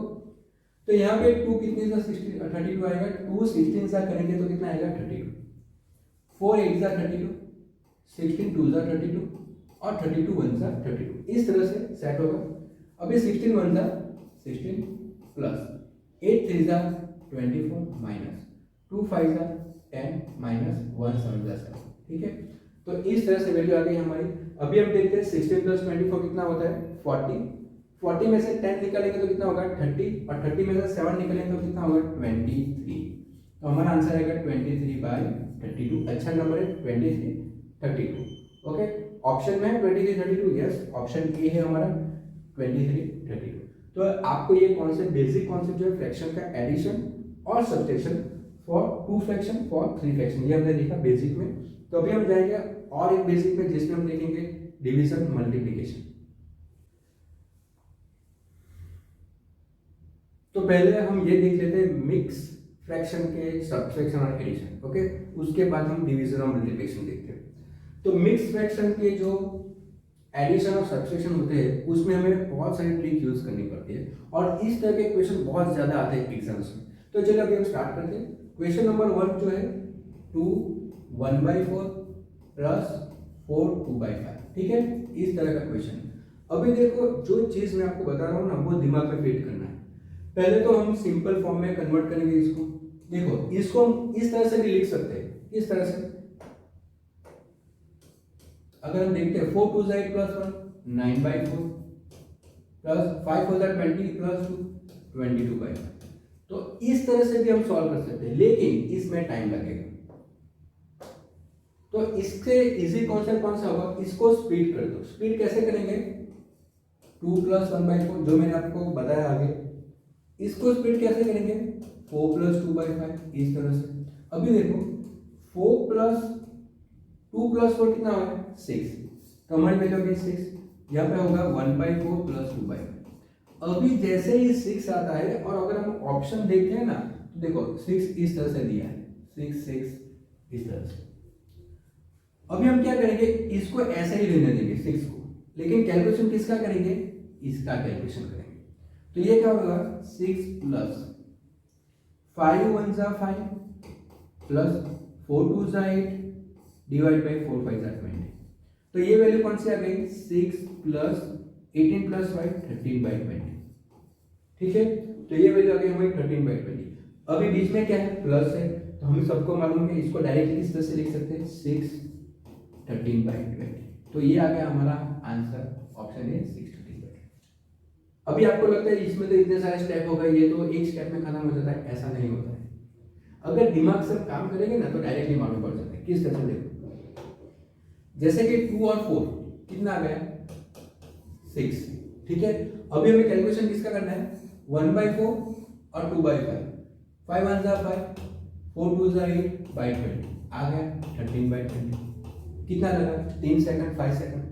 तो यहाँ पे 2 कितने से 32 आएगा, 2 16 से करेंगे तो कितना आएगा 32, 4 8 से 32, 16 2 से 32 और 32 1 से 32, इस तरह से सेट होगा। अभी 16 1 से 16 प्लस 8 3 से 24 माइनस 2 5 से 10 माइनस 1 7 से 7। ठीक है, तो इस तरह से वैल्यू आ गई हमारी। अभी हम देखते हैं 16 प्लस 24 कितना होता है 40, 40 में से 10 निकालेंगे तो कितना होगा 30, और 30 में से 7 निकालेंगे तो कितना होगा 23। तो हमारा आंसर आएगा 23/32। अच्छा नंबर है 23 32। ओके, ऑप्शन में है 23 32, यस ऑप्शन ए है हमारा 23 32। तो आपको ये कॉन्सेप्ट, बेसिक कॉन्सेप्ट जो है फ्रैक्शन का एडिशन और subtraction for 2 fraction for 3 fraction, ये हमने देखा बेसिक में। तो अभी हम जाएंगे और एक बेसिक में जिसमें हम देखेंगे डिवीजन मल्टीप्लिकेशन। तो पहले हम ये देख लेते हैं मिक्स फ्रैक्शन के सब्ट्रैक्शन और एडिशन। ओके, उसके बाद हम डिवीजन और मल्टीप्लिकेशन देखते हैं। तो मिक्स फ्रैक्शन के जो एडिशन और सब्ट्रैक्शन होते हैं उसमें हमें बहुत सारी ट्रिक यूज करनी पड़ती है और इस तरह के क्वेश्चन बहुत ज्यादा आते हैं एग्जाम्स में। तो चलिए अभी हम स्टार्ट करते हैं। क्वेश्चन नंबर 1 जो है 2 1/4 प्लस 4 2/5, ठीक है, इस तरह का क्वेश्चन। अभी देखो जो चीज मैं आपको बता रहा हूँ ना वो दिमाग में फिट करना है। पहले तो हम सिंपल फॉर्म में कन्वर्ट करेंगे इसको। देखो इसको हम इस तरह से भी लिख सकते हैं, इस तरह से। अगर हम देखते हैं 4 2 8 प्लस 1 9/4 प्लस 5 4 20 प्लस 2 22/5। तो इस तरह से भी हम सॉल्व कर सकते हैं, लेकिन इसमें टाइम लगेगा। तो इससे इजी कॉन्सेप्ट कौन सा होगा, इसको स्प्लिट कर दो। स्प्लिट कैसे करेंगे, 2 प्लस 1/4 जो मैंने आपको बताया आगे, इसको स्प्लिट कैसे करेंगे 4 प्लस 2/5, इस तरह से। अभी देखो 4 प्लस 2 प्लस 4 कितना होगा 6, तो हमारी वैल्यू होगी 6। यहाँ पे होगा 1/4 प्लस 2/5। अभी जैसे ही 6 आता है और अगर हम ऑप्शन देखते हैं ना तो देखो 6 इस तरह से दिया है, 6 6 इस तरह से। अभी हम क्या करेंगे, इसको ऐसे ही रहने देंगे 6 को, लेकिन कैलकुलेशन किसका करेंगे, इसका कैलकुलेशन करेंगे। तो ये क्या होगा 6 प्लस 5 1 जा 5 प्लस 4 2 जा 8 डिवाइड बाई 4 5 जा 20। तो ये वैल्यू कौन सी आ गई 6 प्लस 18 प्लस 5 13/20, ठीक है। तो ये वैल्यू आ गई हमारी 13/20। अभी बीच में क्या है प्लस है, तो हम सबको मालूम है इसको डायरेक्टली इस तरह से लिख सकते हैं 6 13/20। तो ये आ गया हमारा आंसर, ऑप्शन है 6 13/20। अभी आपको लगता है इसमें तो इतने सारे स्टेप हो गए, ये तो एक स्टेप में खत्म हो जाता है, ऐसा नहीं होता है। अगर दिमाग से काम करेंगे ना तो डायरेक्टली मालूम पड़ जाता है। किस तरह से देखो, जैसे कि 2 और 4 कितना आ गया 6, ठीक है। अभी हमें कैलकुलेशन किसका करना है 1/4 और 2/5, 5 1 जा 5 4 2 जा 8/20 आ गया 13/20। कितना लगा 3 सेकंड 5 सेकंड।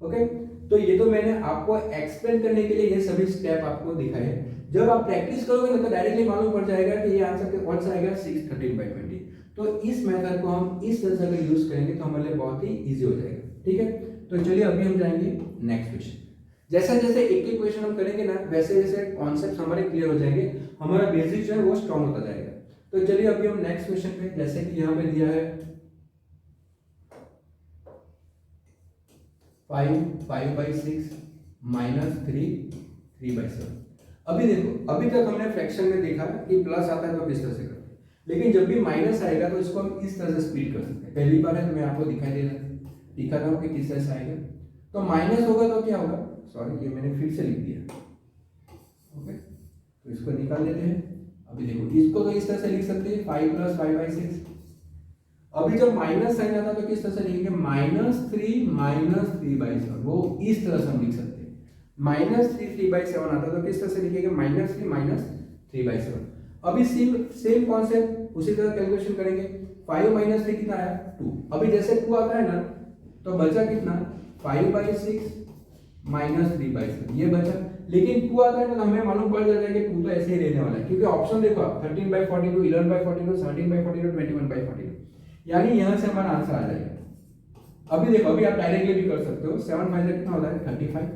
ओके, तो ये तो मैंने आपको एक्सप्लेन करने के लिए ये सभी स्टेप आपको दिखाए। जब आप प्रैक्टिस करोगे ना तो डायरेक्टली मालूम पड़ जाएगा कि ये आंसर कौन सा आएगा 6 13/20। तो इस मेथड को हम इस तरह से अगर यूज करेंगे तो हमारे लिए बहुत ही इजी हो जाएगा, ठीक है। तो चलिए अभी हम जाएंगे नेक्स्ट क्वेश्चन। जैसे जैसे एक एक क्वेश्चन हम करेंगे ना वैसे वैसे कॉन्सेप्ट हमारे क्लियर हो जाएंगे, हमारा बेसिक जो है वो स्ट्रॉन्ग होता जाएगा। तो चलिए अभी हम नेक्स्ट क्वेश्चन पे, जैसे कि यहाँ पे दिया है 5/6 माइनस 3/7। अभी देखो अभी तक हमने फ्रैक्शन में देखा कि प्लस आता है तो किस तरह से करते हैं, लेकिन जब भी माइनस आएगा तो इसको हम इस तरह से स्प्लिट कर सकते हैं। पहली बार है तो मैं आपको दिखा रहा हूँ कि किस तरह से आएगा। तो माइनस होगा तो क्या होगा, सॉरी ये मैंने फिर से लिख दिया। ओके, तो इसको निकाल लेते हैं। अभी देखो इसको तो इस तरह से लिख सकते हैं 5 प्लस 5/6। अभी जब माइनस साइन आता तो किस तरह से लिखेंगे -3 माइनस 3/7, वो इस तरह से हम लिख सकते हैं। -3 3/7 आता तो किस तरह से लिखेंगे -3 माइनस 3/7। अभी सेम कॉन्सेप्ट उसी तरह कैलकुलेशन करेंगे। 5 माइनस 3 कितना आया 2। अभी जैसे 2 आता है ना तो बचा कितना 5/6 माइनस 3/7 ये बचा, लेकिन 2 आता है ना तो हमें मालूम पड़ जाता है कि 2 तो ऐसे ही रहने वाला है, क्योंकि ऑप्शन देखो 13/42 11/42 17/42 21/42, यानी यहां से हमारा आंसर आ जाएगा। अभी देखो अभी आप डायरेक्टली भी कर सकते हो। 7 5 कितना होता है 35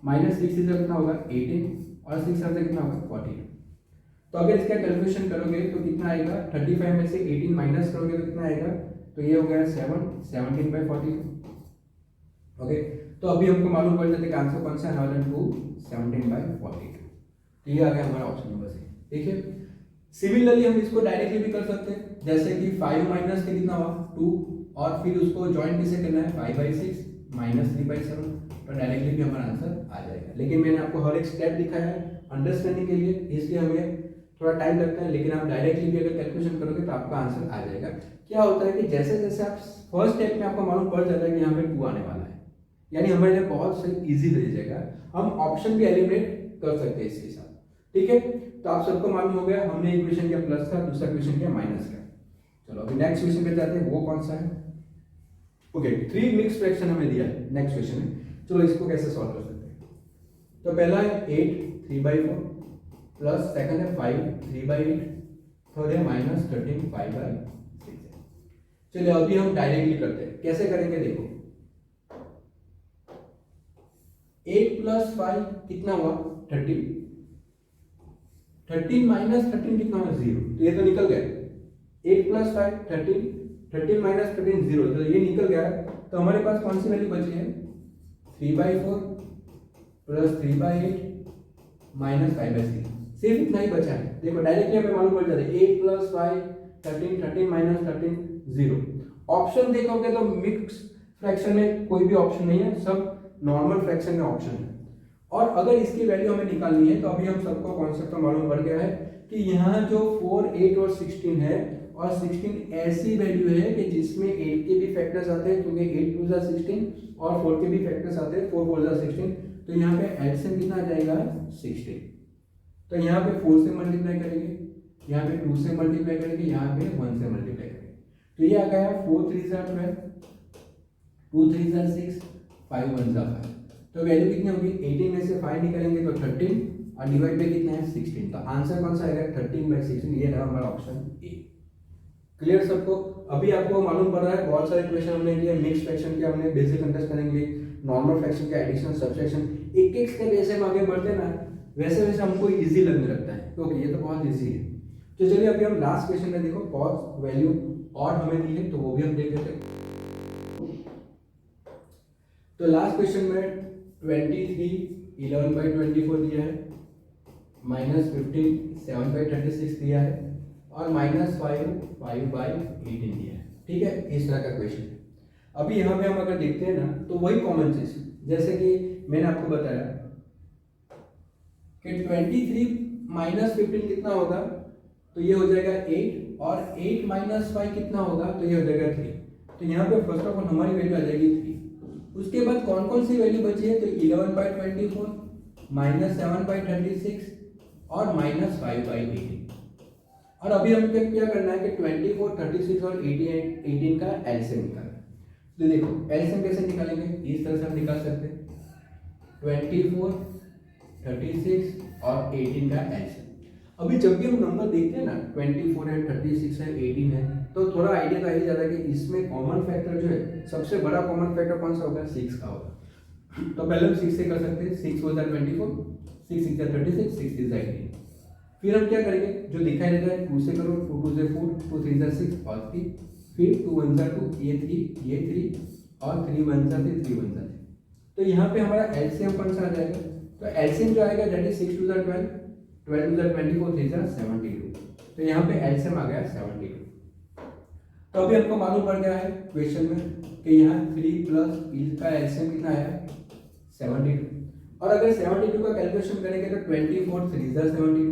माइनस 6 से कितना होगा 18 और 6 से कितना होगा 42। तो अगर इसका कैलकुलेशन करोगे तो कितना आएगा 35 में से 18 माइनस करोगे तो कितना आएगा, तो ये हो गया 17/42। ओके, तो अभी हमको मालूम पड़ जाता है कि आंसर कौन सा है 17/42। तो ये आ गया हमारा ऑप्शन नंबर सी, ठीक है। सिमिलरली हम इसको डायरेक्टली भी कर सकते हैं, जैसे कि 5 माइनस के कितना हुआ 2 और फिर उसको ज्वाइन किसे करना है 5/6 माइनस 3/7, तो डायरेक्टली भी हमारा आंसर आ जाएगा। लेकिन मैंने आपको हर एक स्टेप दिखाया है अंडरस्टैंडिंग के लिए, इसलिए हमें थोड़ा टाइम लगता है, लेकिन आप डायरेक्टली भी अगर कैलकुलेशन करोगे तो आपका आंसर आ जाएगा। क्या होता है कि जैसे जैसे आप फर्स्ट स्टेप में आपको मालूम पड़ जाता है कि यहाँ पे 2 आने वाला है, यानी हमारे लिए बहुत सही इजी रह जाएगा। हम ऑप्शन भी एलिमिनेट कर सकते हैं इसके साथ, ठीक है। तो आप सबको मालूम हो गया, हमने एक क्वेश्चन किया प्लस का, दूसरा क्वेश्चन किया माइनस का। चलो अभी नेक्स्ट क्वेश्चन पे जाते हैं, वो कौन सा है। ओके, 3 मिक्स फ्रैक्शन हमें दिया है नेक्स्ट क्वेश्चन में। चलो इसको कैसे सॉल्व कर सकते हैं। तो पहला है 8 3/4 प्लस सेकंड है 5 3/8 और ये -13 है। चलिए अभी हम डायरेक्टली करते हैं, कैसे करेंगे देखो। 8 + 5 कितना हुआ 13, 13 - 13 कितना हुआ 0, तो ये तो निकल गया। 8 + 5 13, 13 - 13 0, तो ये निकल गया। तो हमारे पास कौन सी वैल्यू बची है 3/4 + 3/8 - 5/6, सिर्फ इतना ही बचा है। देखो डायरेक्टली हमें मालूम पड़ जाता है 8 + 5 13, 13 - 13 0। ऑप्शन देखोगे तो मिक्स फ्रैक्शन में कोई भी ऑप्शन नहीं है, सब नॉर्मल फ्रैक्शन में ऑप्शन है। और अगर इसकी वैल्यू हमें निकालनी है तो अभी हम सबको कॉन्सेप्ट तो मालूम पड़ गया है कि यहाँ जो 4, 8 और 16 है, और 16 ऐसी वैल्यू है कि जिसमें 8 के भी फैक्टर्स आते हैं, क्योंकि 8 × 2 = 16 और 4 के भी फैक्टर्स आते हैं, 4 × 4 = 16। तो यहाँ पे एलसीएम कितना आ जाएगा 16। तो यहाँ पे 4 से मल्टीप्लाई करेंगे, यहाँ पे 2 से मल्टीप्लाई करेंगे, यहाँ पे 1 से मल्टीप्लाई करेंगे। तो ये आ गया 4 × 3 = 12, 2 × 3 = 6, 5 × 1 = 5। तो वैल्यू कितनी होगी 18 में से 5 निकलेंगे तो 13 और डिवाइड बाय कितना है 16। तो आंसर कौन सा आएगा 13/16, ये रहा हमारा ऑप्शन ए। क्लियर सबको। अभी आपको मालूम पड़ रहा है बहुत सारे क्वेश्चन हमने किए, मिक्स फ्रैक्शन के हमने बेसिक अंडरस्टैंडिंग ली, नॉर्मल फ्रैक्शन का एडिशन सब्ट्रैक्शन, एक एक स्टेप जैसे हम आगे बढ़ते ना वैसे वैसे हमको इजी लगने लगता है, क्योंकि ये तो बहुत इजी है। तो चलिए अभी हम लास्ट क्वेश्चन में देखो कॉस वैल्यू और हमें दी है तो वो भी हम देख लेते हैं। तो लास्ट क्वेश्चन में 23 11/24 दिया है, -15 7/36 दिया है, और -5 5/18 दिया है। ठीक है, इस तरह का क्वेश्चन है। अभी यहाँ पे हम अगर देखते हैं ना तो वही कॉमन चीज, जैसे कि मैंने आपको बताया कि 23 - 15 कितना होगा, तो ये हो जाएगा 8, और 8 - 5 कितना होगा, तो ये हो जाएगा 3। तो यहाँ पे फर्स्ट ऑफ ऑल हमारी वैल्यू आ जाएगी 3। उसके बाद कौन कौन सी वैल्यू बची है, तो 11/24 -7/36 और -5/18। और अभी हमको क्या करना है कि 24, 36 और 18 का एलसीएम निकालना है। तो देखो एलसीएम कैसे निकालेंगे, इस तरह से हम निकाल सकते हैं 24, 36 और 18 का एलसीएम। अभी जब भी हम नंबर देखते हैं ना 24 है, 36 है, 18 है, तो थोड़ा आइडिया तो आ ही जाता है कि इसमें कॉमन फैक्टर जो है सबसे बड़ा कॉमन फैक्टर कौन सा होगा 6 का होगा। तो पहले हम 6 से कर सकते हैं, 6 × 24, 6 × 36, 6 × 18। फिर हम क्या करेंगे, जो दिखाई देता है 2 से करो, 2 × 2 = 4, 2 × 3 = 6 और 3, फिर 2 × 1 = 2, ये 3 और 3 × 1 = 3, 3 × 1 = 3। तो यहाँ पे हमारा एलसीएम कौन सा आ जाएगा, तो एलसीएम जो आएगा दैट इज 6 × 2 = 12, 12 × 2 = 24, 3 × 72। तो यहाँ पे एलसीएम आ गया 72। तो अभी हमको मालूम पड़ गया है क्वेश्चन में कि यहाँ 3 + इसका एलसीएम कितना आया 72। और अगर 72 का कैलकुलेशन करेंगे तो 24 3 × 72,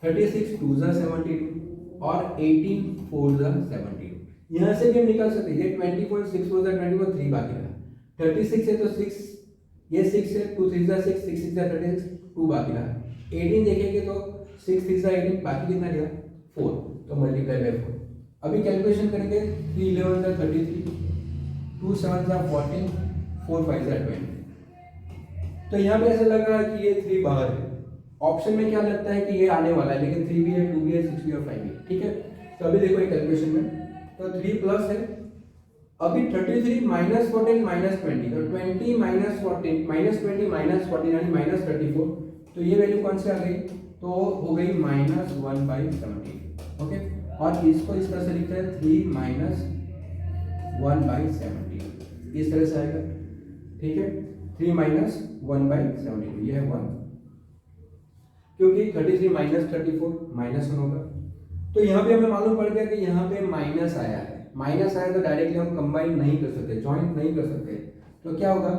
36 2 × 72 और 18 4 × 72। यहाँ से भी हम निकाल सकते हैं, ये 24 6 4 × 24 3 बाकी रहा, 36 है तो 6, ये 6 है, 2 3 × 6 6 6 × 36 2 बाकी रहा, 18 देखेंगे तो 6 3 × 18 बाकी कितना गया 4, तो मल्टीप्लाई बाय 4। अभी कैलकुलेशन करेंगे 3 11 × 33, 2 7 × 14, 4 5 × 20। तो यहाँ पे ऐसा लग रहा है कि ये 3 बाहर है, ऑप्शन में क्या लगता है कि ये आने वाला है, लेकिन 3 भी है, 2 भी है, 6 भी और 5 भी है। ठीक है, तो अभी देखो ये कैलकुलेशन में तो 3 प्लस है, अभी 33 - 14 - 20, तो 20 - 14 -20 -14 यानी -34। तो ये वैल्यू कौन सी आ गई, तो हो गई -1/70। ओके, और इसको इस तरह से लिखते हैं 3 - 1/70, इस तरह से आएगा। ठीक है, 3 - 1/70, ये है 1, क्योंकि 33 - 34 -1 होगा। तो यहाँ पे हमें मालूम पड़ गया कि यहाँ पे माइनस आया है, माइनस आया तो डायरेक्टली हम कंबाइन नहीं कर सकते, जॉइंट नहीं कर सकते। तो क्या होगा,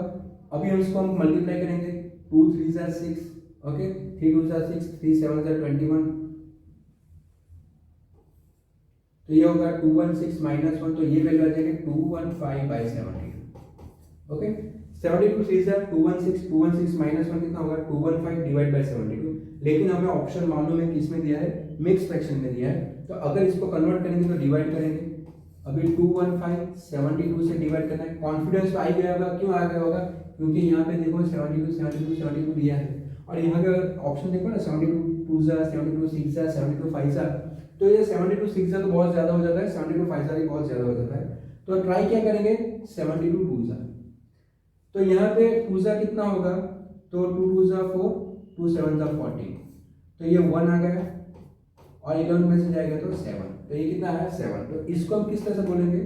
अभी हम इसको हम मल्टीप्लाई करेंगे, 2 3 × 6, ओके, 3 2 × 6, 3 7 × 21, तो ये होगा 216 - 1, तो ये वैल्यू आ जाएगी 215/70। ओके, 72 3 × 216, 216 -1 कितना होगा 215/72। लेकिन हमें ऑप्शन मालूम है किसमें दिया है, मिक्स फ्रैक्शन में दिया है। तो अगर इसको कन्वर्ट करेंगे तो डिवाइड करेंगे, अभी 215 72 से डिवाइड करना है, कॉन्फिडेंस तो आ गया होगा, क्यों आ गया होगा, क्योंकि यहाँ पे देखो 72 72 72 दिया है, और यहाँ का ऑप्शन देखो ना 72 टू ज़ा, 72 सिक्स ज़ा, 72 फाइव ज़ा, तो ये 72 सिक्स ज़ा तो बहुत ज़्यादा हो जाता है, 72 फाइव ज़ा भी बहुत ज़्यादा हो जाता है। तो ट्राई क्या करेंगे, 72 टू ज़ा, तो यहाँ पे टू ज़ा कितना होगा, तो 2 टू ज़ा 4, 2 7 ज़ा 14, तो ये 1 आ गया और 11 में से जाएगा तो 7, तो ये कितना है 7। तो इसको हम किस तरह से बोलेंगे,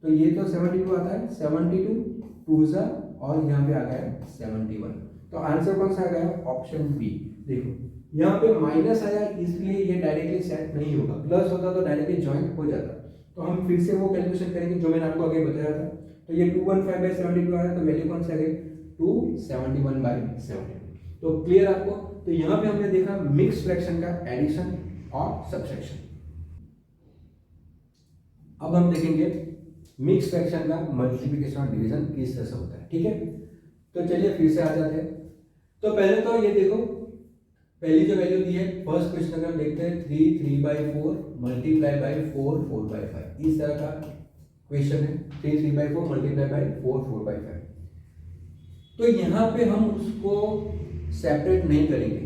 तो ये तो 72 आता है, 72 टू ज़ा और यहाँ पे आ गया 71, तो आंसर कौन सा आ गया, ऑप्शन बी। देखो यहाँ पे माइनस आया इसलिए ये डायरेक्टली सेट नहीं होगा, प्लस होता तो डायरेक्टली ज्वाइन हो जाता। तो हम फिर से वो कैलकुलेशन करेंगे जो मैंने आपको आगे बताया था। तो ये 215/72 आया, तो वैल्यू कौन सा आ गई, 271/72। तो क्लियर आपको। तो यहाँ पे हमने देखा मिक्स फ्रैक्शन का एडिशन और सब्ट्रैक्शन। अब हम देखेंगे मिक्स फ्रैक्शन का मल्टीप्लिकेशन और डिवीजन किस तरह से होता है, ठीक है। तो चलिए फिर से आ जाते हैं। तो पहले तो ये देखो, पहली जो वैल्यू दी है फर्स्ट क्वेश्चन अगर हम देखते हैं 3 3/4 मल्टीप्लाई बाय 4 4/5, इस तरह का क्वेश्चन है। 3 3/4 मल्टीप्लाई बाय 4 4/5। तो यहाँ पे हम उसको सेपरेट नहीं करेंगे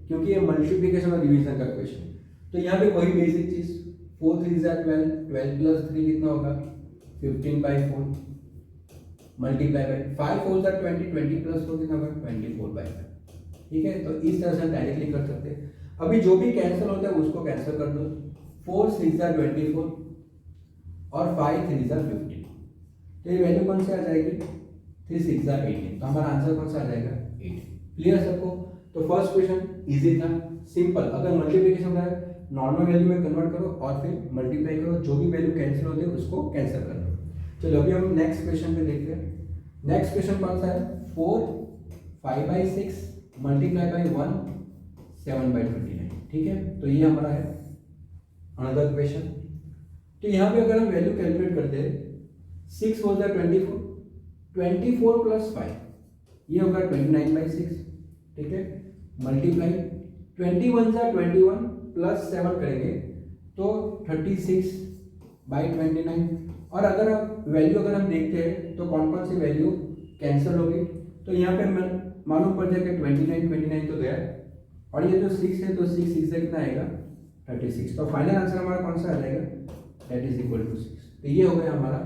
क्योंकि ये मल्टीप्लिकेशन और डिवीजन का क्वेश्चन। तो यहाँ पे वही बेसिक चीज, 4 3 12, 12 प्लस 3 कितना होगा 15/4 मल्टीप्लाई बाय 5 4 20, 20 प्लस 4 कितना होगा 24/5, ठीक है। तो इस तरह से हम डायरेक्टली कर सकते हैं। अभी जो भी कैंसिल होता है उसको कैंसिल कर दो, 4 6 24 और 5 3 15, तो ये वैल्यू कौन सी आ जाएगी, 3 6 18, तो हमारा आंसर कौन सा आ जाएगा 8। क्लियर सबको। तो फर्स्ट क्वेश्चन इजी था, सिंपल। अगर मल्टीप्लिकेशन होता है नॉर्मल वैल्यू में कन्वर्ट करो और फिर मल्टीप्लाई करो, जो भी वैल्यू कैंसिल होते हैं उसको कैंसिल कर दो। चलो अभी हम नेक्स्ट क्वेश्चन पे देखते हैं। नेक्स्ट क्वेश्चन कौन सा है, 4 5/6 मल्टीप्लाई बाय 1 7/29, ठीक है। तो ये हमारा है अनदर क्वेश्चन। तो यहाँ पे अगर हम वैल्यू कैलकुलेट करते हैं 6 4 24, 24 प्लस 5 ये होगा 29/6, ठीक है। मल्टीप्लाई 21 21 प्लस 7 करेंगे तो 36/29। और अगर हम वैल्यू अगर हम देखते हैं तो कौन कौन सी वैल्यू कैंसिल होगी, तो यहाँ पे मालूम पड़ जाएगा 29 तो गया, और ये जो 6 है तो 6 6 से कितना आएगा 36। तो फाइनल आंसर हमारा कौन सा आ जाएगा, दैट इज इक्वल टू 6। तो ये हो गया हमारा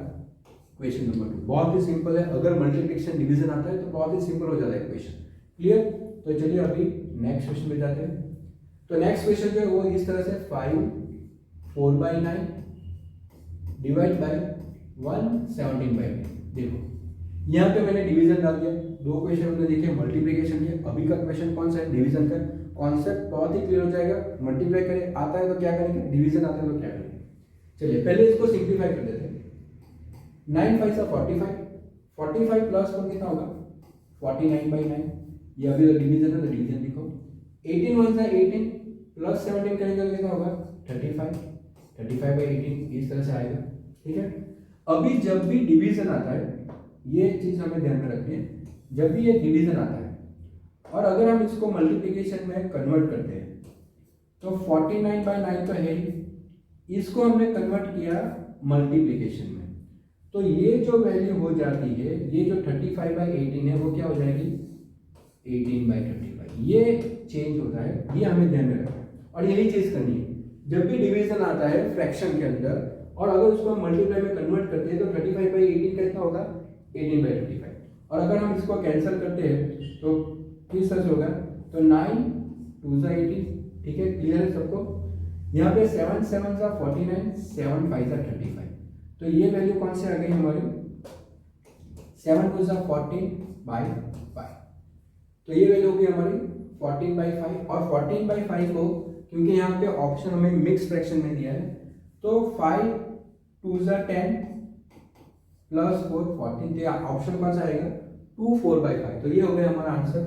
क्वेश्चन नंबर 2। बहुत ही सिंपल है, अगर मल्टीप्लिकेशन डिवीजन आता है तो बहुत ही सिंपल हो जाता है क्वेश्चन। क्लियर। तो चलिए अभी नेक्स्ट क्वेश्चन पे जाते हैं। तो नेक्स्ट क्वेश्चन जो है वो इस तरह से 5 4/9 डिवाइड बाय 1 17/9। देखो यहाँ पे मैंने डिवीजन डाल दिया, दो क्वेश्चन हमने देखे मल्टीप्लिकेशन के, अभी का क्वेश्चन कौन सा है डिवीजन का। कॉन्सेप्ट बहुत ही क्लियर हो जाएगा, मल्टीप्लाई करें आता है तो क्या करेंगे, डिवीजन आता है तो क्या करेंगे। चलिए पहले इसको सिंप्लीफाई कर देते हैं। 9 5 45, 45 प्लस 4 कितना होगा 49/9, ये अभी तो डिवीजन है तो डिवीजन लिखो। 18 1 18 प्लस 17 करेंगे तो कितना होगा 35, 35/18 इस तरह से आएगा, ठीक है। अभी जब भी डिवीजन आता है ये चीज हमें ध्यान में रखनी है, जब भी ये डिवीजन आता है और अगर हम इसको मल्टीप्लिकेशन में कन्वर्ट करते हैं तो 49/9 तो है ही, इसको हमने कन्वर्ट किया मल्टीप्लिकेशन में, तो ये जो वैल्यू हो जाती है, ये जो 35/18 है वो क्या हो जाएगी 18/35। ये चेंज होता है, ये हमें ध्यान में रखना है और यही चीज करनी है। जब भी डिवीजन आता है फ्रैक्शन के अंदर और अगर उसको हम मल्टीप्लाई में कन्वर्ट करते हैं तो 35/18 का कितना होगा 18/35, और अगर हम इसको कैंसिल करते हैं तो किस तरह से होगा, तो 9 2 18, ठीक है। क्लियर है सबको। यहाँ पे 7 7 49, 7 5 35, तो ये वैल्यू कौन से आ गई हमारी 7 2 14/5, तो ये वैल्यू होगी हमारी 14/5। और 14/5 को क्योंकि यहाँ पे ऑप्शन हमें मिक्स फ्रैक्शन में दिया है तो 5 2 10 प्लस 4 14, तो ऑप्शन कौन सा आएगा 2 4/5, तो ये हो गया हमारा आंसर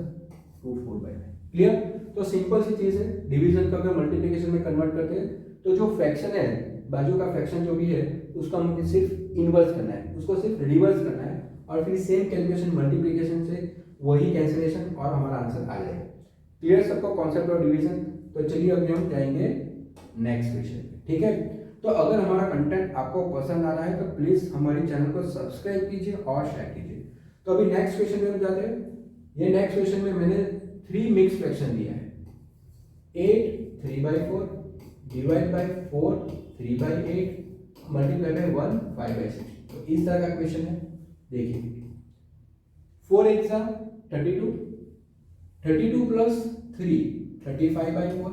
2 4/5। क्लियर। तो सिंपल सी चीज है, डिवीजन को अगर मल्टीप्लिकेशन में कन्वर्ट करते हैं तो जो फ्रैक्शन है बाजू का फ्रैक्शन जो भी है उसको हमें सिर्फ इनवर्स करना है, उसको सिर्फ रिवर्स करना है और फिर सेम कैलकुलेशन मल्टीप्लिकेशन से वही कैंसिलेशन और हमारा आंसर आ जाएगा। क्लियर सबको कॉन्सेप्ट ऑफ डिवीजन। तो चलिए अभी हम जाएंगे नेक्स्ट क्वेश्चन, ठीक है। तो अगर हमारा कंटेंट आपको पसंद आ रहा है तो प्लीज हमारे चैनल को सब्सक्राइब कीजिए और शेयर कीजिए। तो अभी नेक्स्ट क्वेश्चन में हम जाते हैं। ये नेक्स्ट क्वेश्चन में मैंने 3 मिक्स फ्रैक्शन दिया है, 8 3/4 डिवाइड बाय 4 3/8 मल्टीप्लाई बाय 1 5/6। तो इस तरह का क्वेश्चन है। देखिए 4 8 सा 32, 32 प्लस 3 35/4।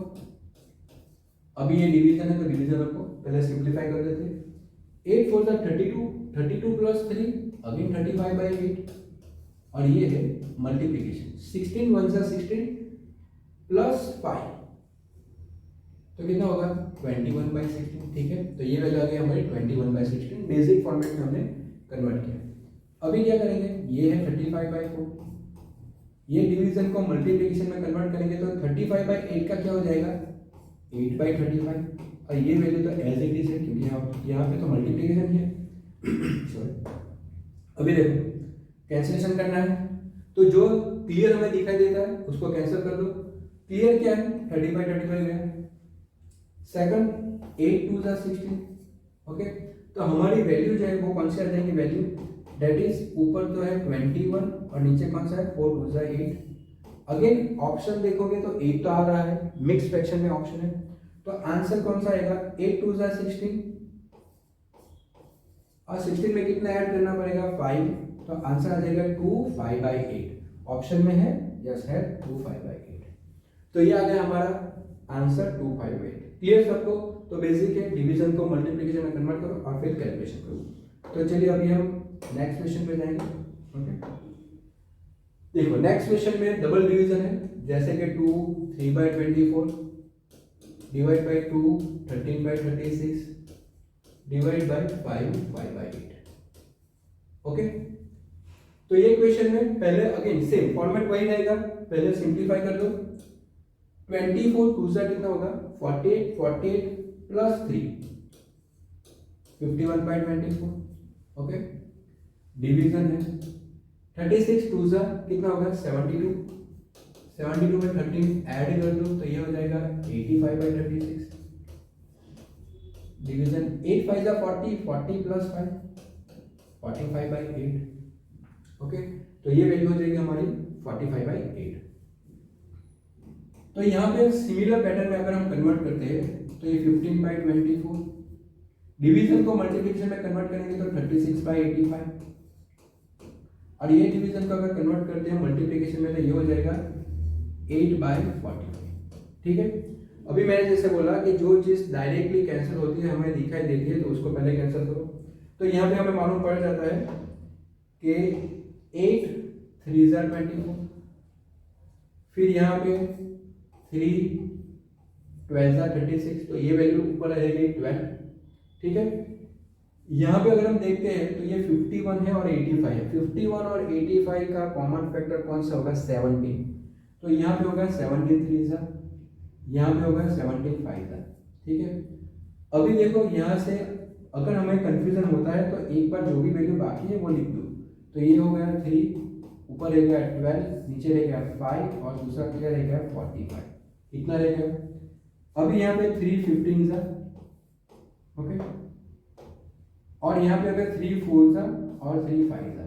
अभी ये डिवीजन है तो डिवीजन रखो, पहले सिंप्लीफाई कर देते। 8 4 सा 32, 32 प्लस 3 अगेन 35/8 और ये है मल्टीप्लीकेशन। 16 1 सा 16 प्लस 5 तो कितना होगा 21/16। ठीक है, तो ये वैल्यू आ गई हमारी 21/16। बेसिक फॉर्मेट में हमने कन्वर्ट किया। अभी क्या करेंगे, ये है 35/4, ये डिवीजन को मल्टीप्लिकेशन में कन्वर्ट करेंगे तो 35/8 का क्या हो जाएगा 8/35 और ये वैल्यू तो एज इट इज है क्योंकि यहाँ पे तो मल्टीप्लिकेशन है। सॉरी, अभी देखो कैंसिलेशन करना है तो जो क्लियर हमें दिखाई देता है उसको कैंसिल कर दो। क्लियर क्या है 35 गया। सेकंड 8 2 16। ओके, तो हमारी वैल्यू जो है वो कौन सी आ जाएगी वैल्यू, दैट इज ऊपर तो है 21 और नीचे कौन सा है 4 2 8। अगेन ऑप्शन देखोगे तो 8 तो आ रहा है, मिक्स फ्रैक्शन में ऑप्शन है, तो आंसर कौन सा आएगा 8 2 16 और 16 में कितना ऐड करना पड़ेगा 5, तो आंसर आ जाएगा 2 5/8। ऑप्शन में है, यस है 2 5/8। तो ये आ गया हमारा आंसर 2 5/8। क्लियर सबको? तो बेसिक है, डिवीजन को मल्टीप्लिकेशन में कन्वर्ट करो और फिर कैलकुलेशन करो। तो चलिए अभी हम नेक्स्ट क्वेश्चन पे जाएंगे। ओके, देखो नेक्स्ट क्वेश्चन में डबल डिवीजन है, जैसे कि 2 3/24 divide by 2 13/36 divide by 5 5/8। Okay, तो ये क्वेश्चन में पहले अगेन सेम फॉर्मेट वही रहेगा, पहले सिंप्लीफाई कर दो। 24 2 से कितना होगा 48 48 प्लस 3 51/24। ओके, डिवीजन है 36 2 से कितना होगा 72, 72 में 13 ऐड कर दो तो ये हो जाएगा 85/36। डिवीजन 8 5 जा 40, 40 प्लस 5 45/8। ओके, तो ये वैल्यू हो जाएगी हमारी 45/8। तो यहाँ पे सिमिलर पैटर्न में अगर हम कन्वर्ट करते हैं तो ये 15/24, डिवीजन को मल्टीप्लिकेशन में कन्वर्ट करेंगे तो 36/85 और ये डिवीजन को अगर कन्वर्ट करते हैं मल्टीप्लिकेशन में तो ये हो जाएगा 8/45। ठीक है, अभी मैंने जैसे बोला कि जो चीज डायरेक्टली कैंसिल होती है हमें दिखाई देती है तो उसको पहले कैंसिल करो। तो यहाँ पे हमें मालूम पड़ जाता है कि 8 3 24, फिर यहाँ पे 3 12 36, तो ये वैल्यू ऊपर रहेगी 12। ठीक है, यहाँ पे अगर हम देखते हैं तो ये 51 है और 85 है। 51 और 85 का कॉमन फैक्टर कौन सा होगा 17, तो यहाँ पे होगा 17 3 सा, यहाँ पे होगा 17 5 सा। ठीक है, अभी देखो यहाँ से अगर हमें कंफ्यूजन होता है तो एक बार जो भी वैल्यू बाकी है वो लिख दो। तो ये हो गया 3, ऊपर रहेगा 12, नीचे रहेगा 5 और दूसरा क्या रहेगा 45, इतना रहेगा। अभी यहाँ पे 3 15 सा, ओके, और यहाँ पे अगर 3 4 सा और 3 5 सा,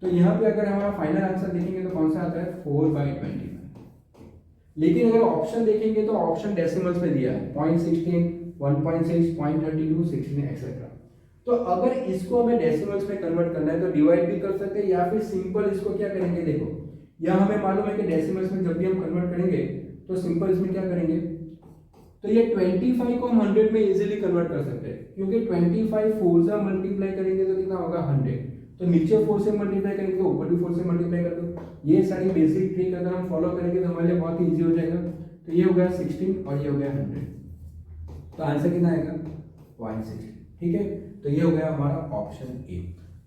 तो यहाँ पे अगर हमारा फाइनल आंसर देखेंगे तो कौन सा आता है 4/25। लेकिन अगर ऑप्शन देखेंगे तो ऑप्शन डेसिमल्स में दिया है 0.16 1.6 0.32 16 एक्सेट्रा। तो अगर इसको हमें डेसिमल्स में कन्वर्ट करना है तो डिवाइड भी कर सकते हैं या फिर सिंपल इसको क्या करेंगे, देखो यहाँ हमें मालूम है कि डेसिमल्स में जब भी हम कन्वर्ट करेंगे तो सिंपल इसमें क्या करेंगे, तो ये 25 को हम 100 में इजीली कन्वर्ट कर सकते हैं क्योंकि 25 4 से मल्टीप्लाई करेंगे तो कितना होगा 100, तो नीचे 4 से मल्टीप्लाई करेंगे तो ऊपर भी 4 से मल्टीप्लाई कर दो। ये सारी बेसिक ट्रिक अगर हम फॉलो करेंगे तो हमारे लिए बहुत ही ईजी हो जाएगा। तो ये हो गया 16 और ये हो गया 100, तो आंसर कितना आएगा 160। ठीक है, तो ये हो गया हमारा ऑप्शन ए।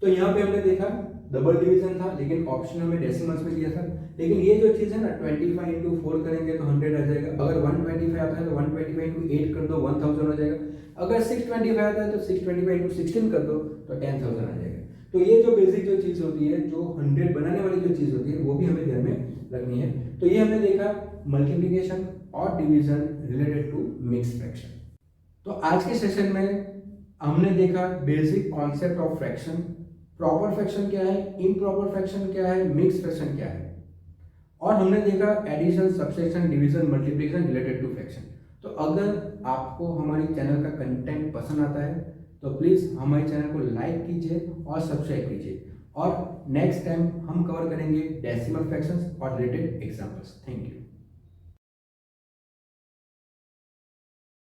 तो यहाँ पे हमने देखा डबल डिवीजन था लेकिन ऑप्शन हमें डेसिमल्स में दिया था, लेकिन ये जो चीज है ना 25 इंटू 4 करेंगे तो 100 आ जाएगा। अगर 125 आता है तो 125 इंटू 8 कर दो 1000 हो जाएगा। अगर 625 आता है तो 625 इंटू 16 कर दो तो 10,000 आ जाएगा। तो ये जो बेसिक जो चीज होती है, जो 100 बनाने वाली जो चीज होती है वो भी हमें ध्यान में रखनी है। तो ये हमने देखा मल्टीप्लिकेशन और division related to mix fraction. तो आज के सेशन में हमने देखा basic concept of fraction, proper fraction क्या है, इम्प्रॉपर फ्रैक्शन क्या है, मिक्स फ्रैक्शन क्या है, और हमने देखा addition, subtraction, division, multiplication related to fraction. तो अगर आपको हमारी चैनल का कंटेंट पसंद आता है तो प्लीज़ हमारे चैनल को लाइक कीजिए और सब्सक्राइब कीजिए। और नेक्स्ट टाइम हम कवर करेंगे डेसिमल फ्रैक्शंस और रिलेटेड एग्जांपल्स। Thank you.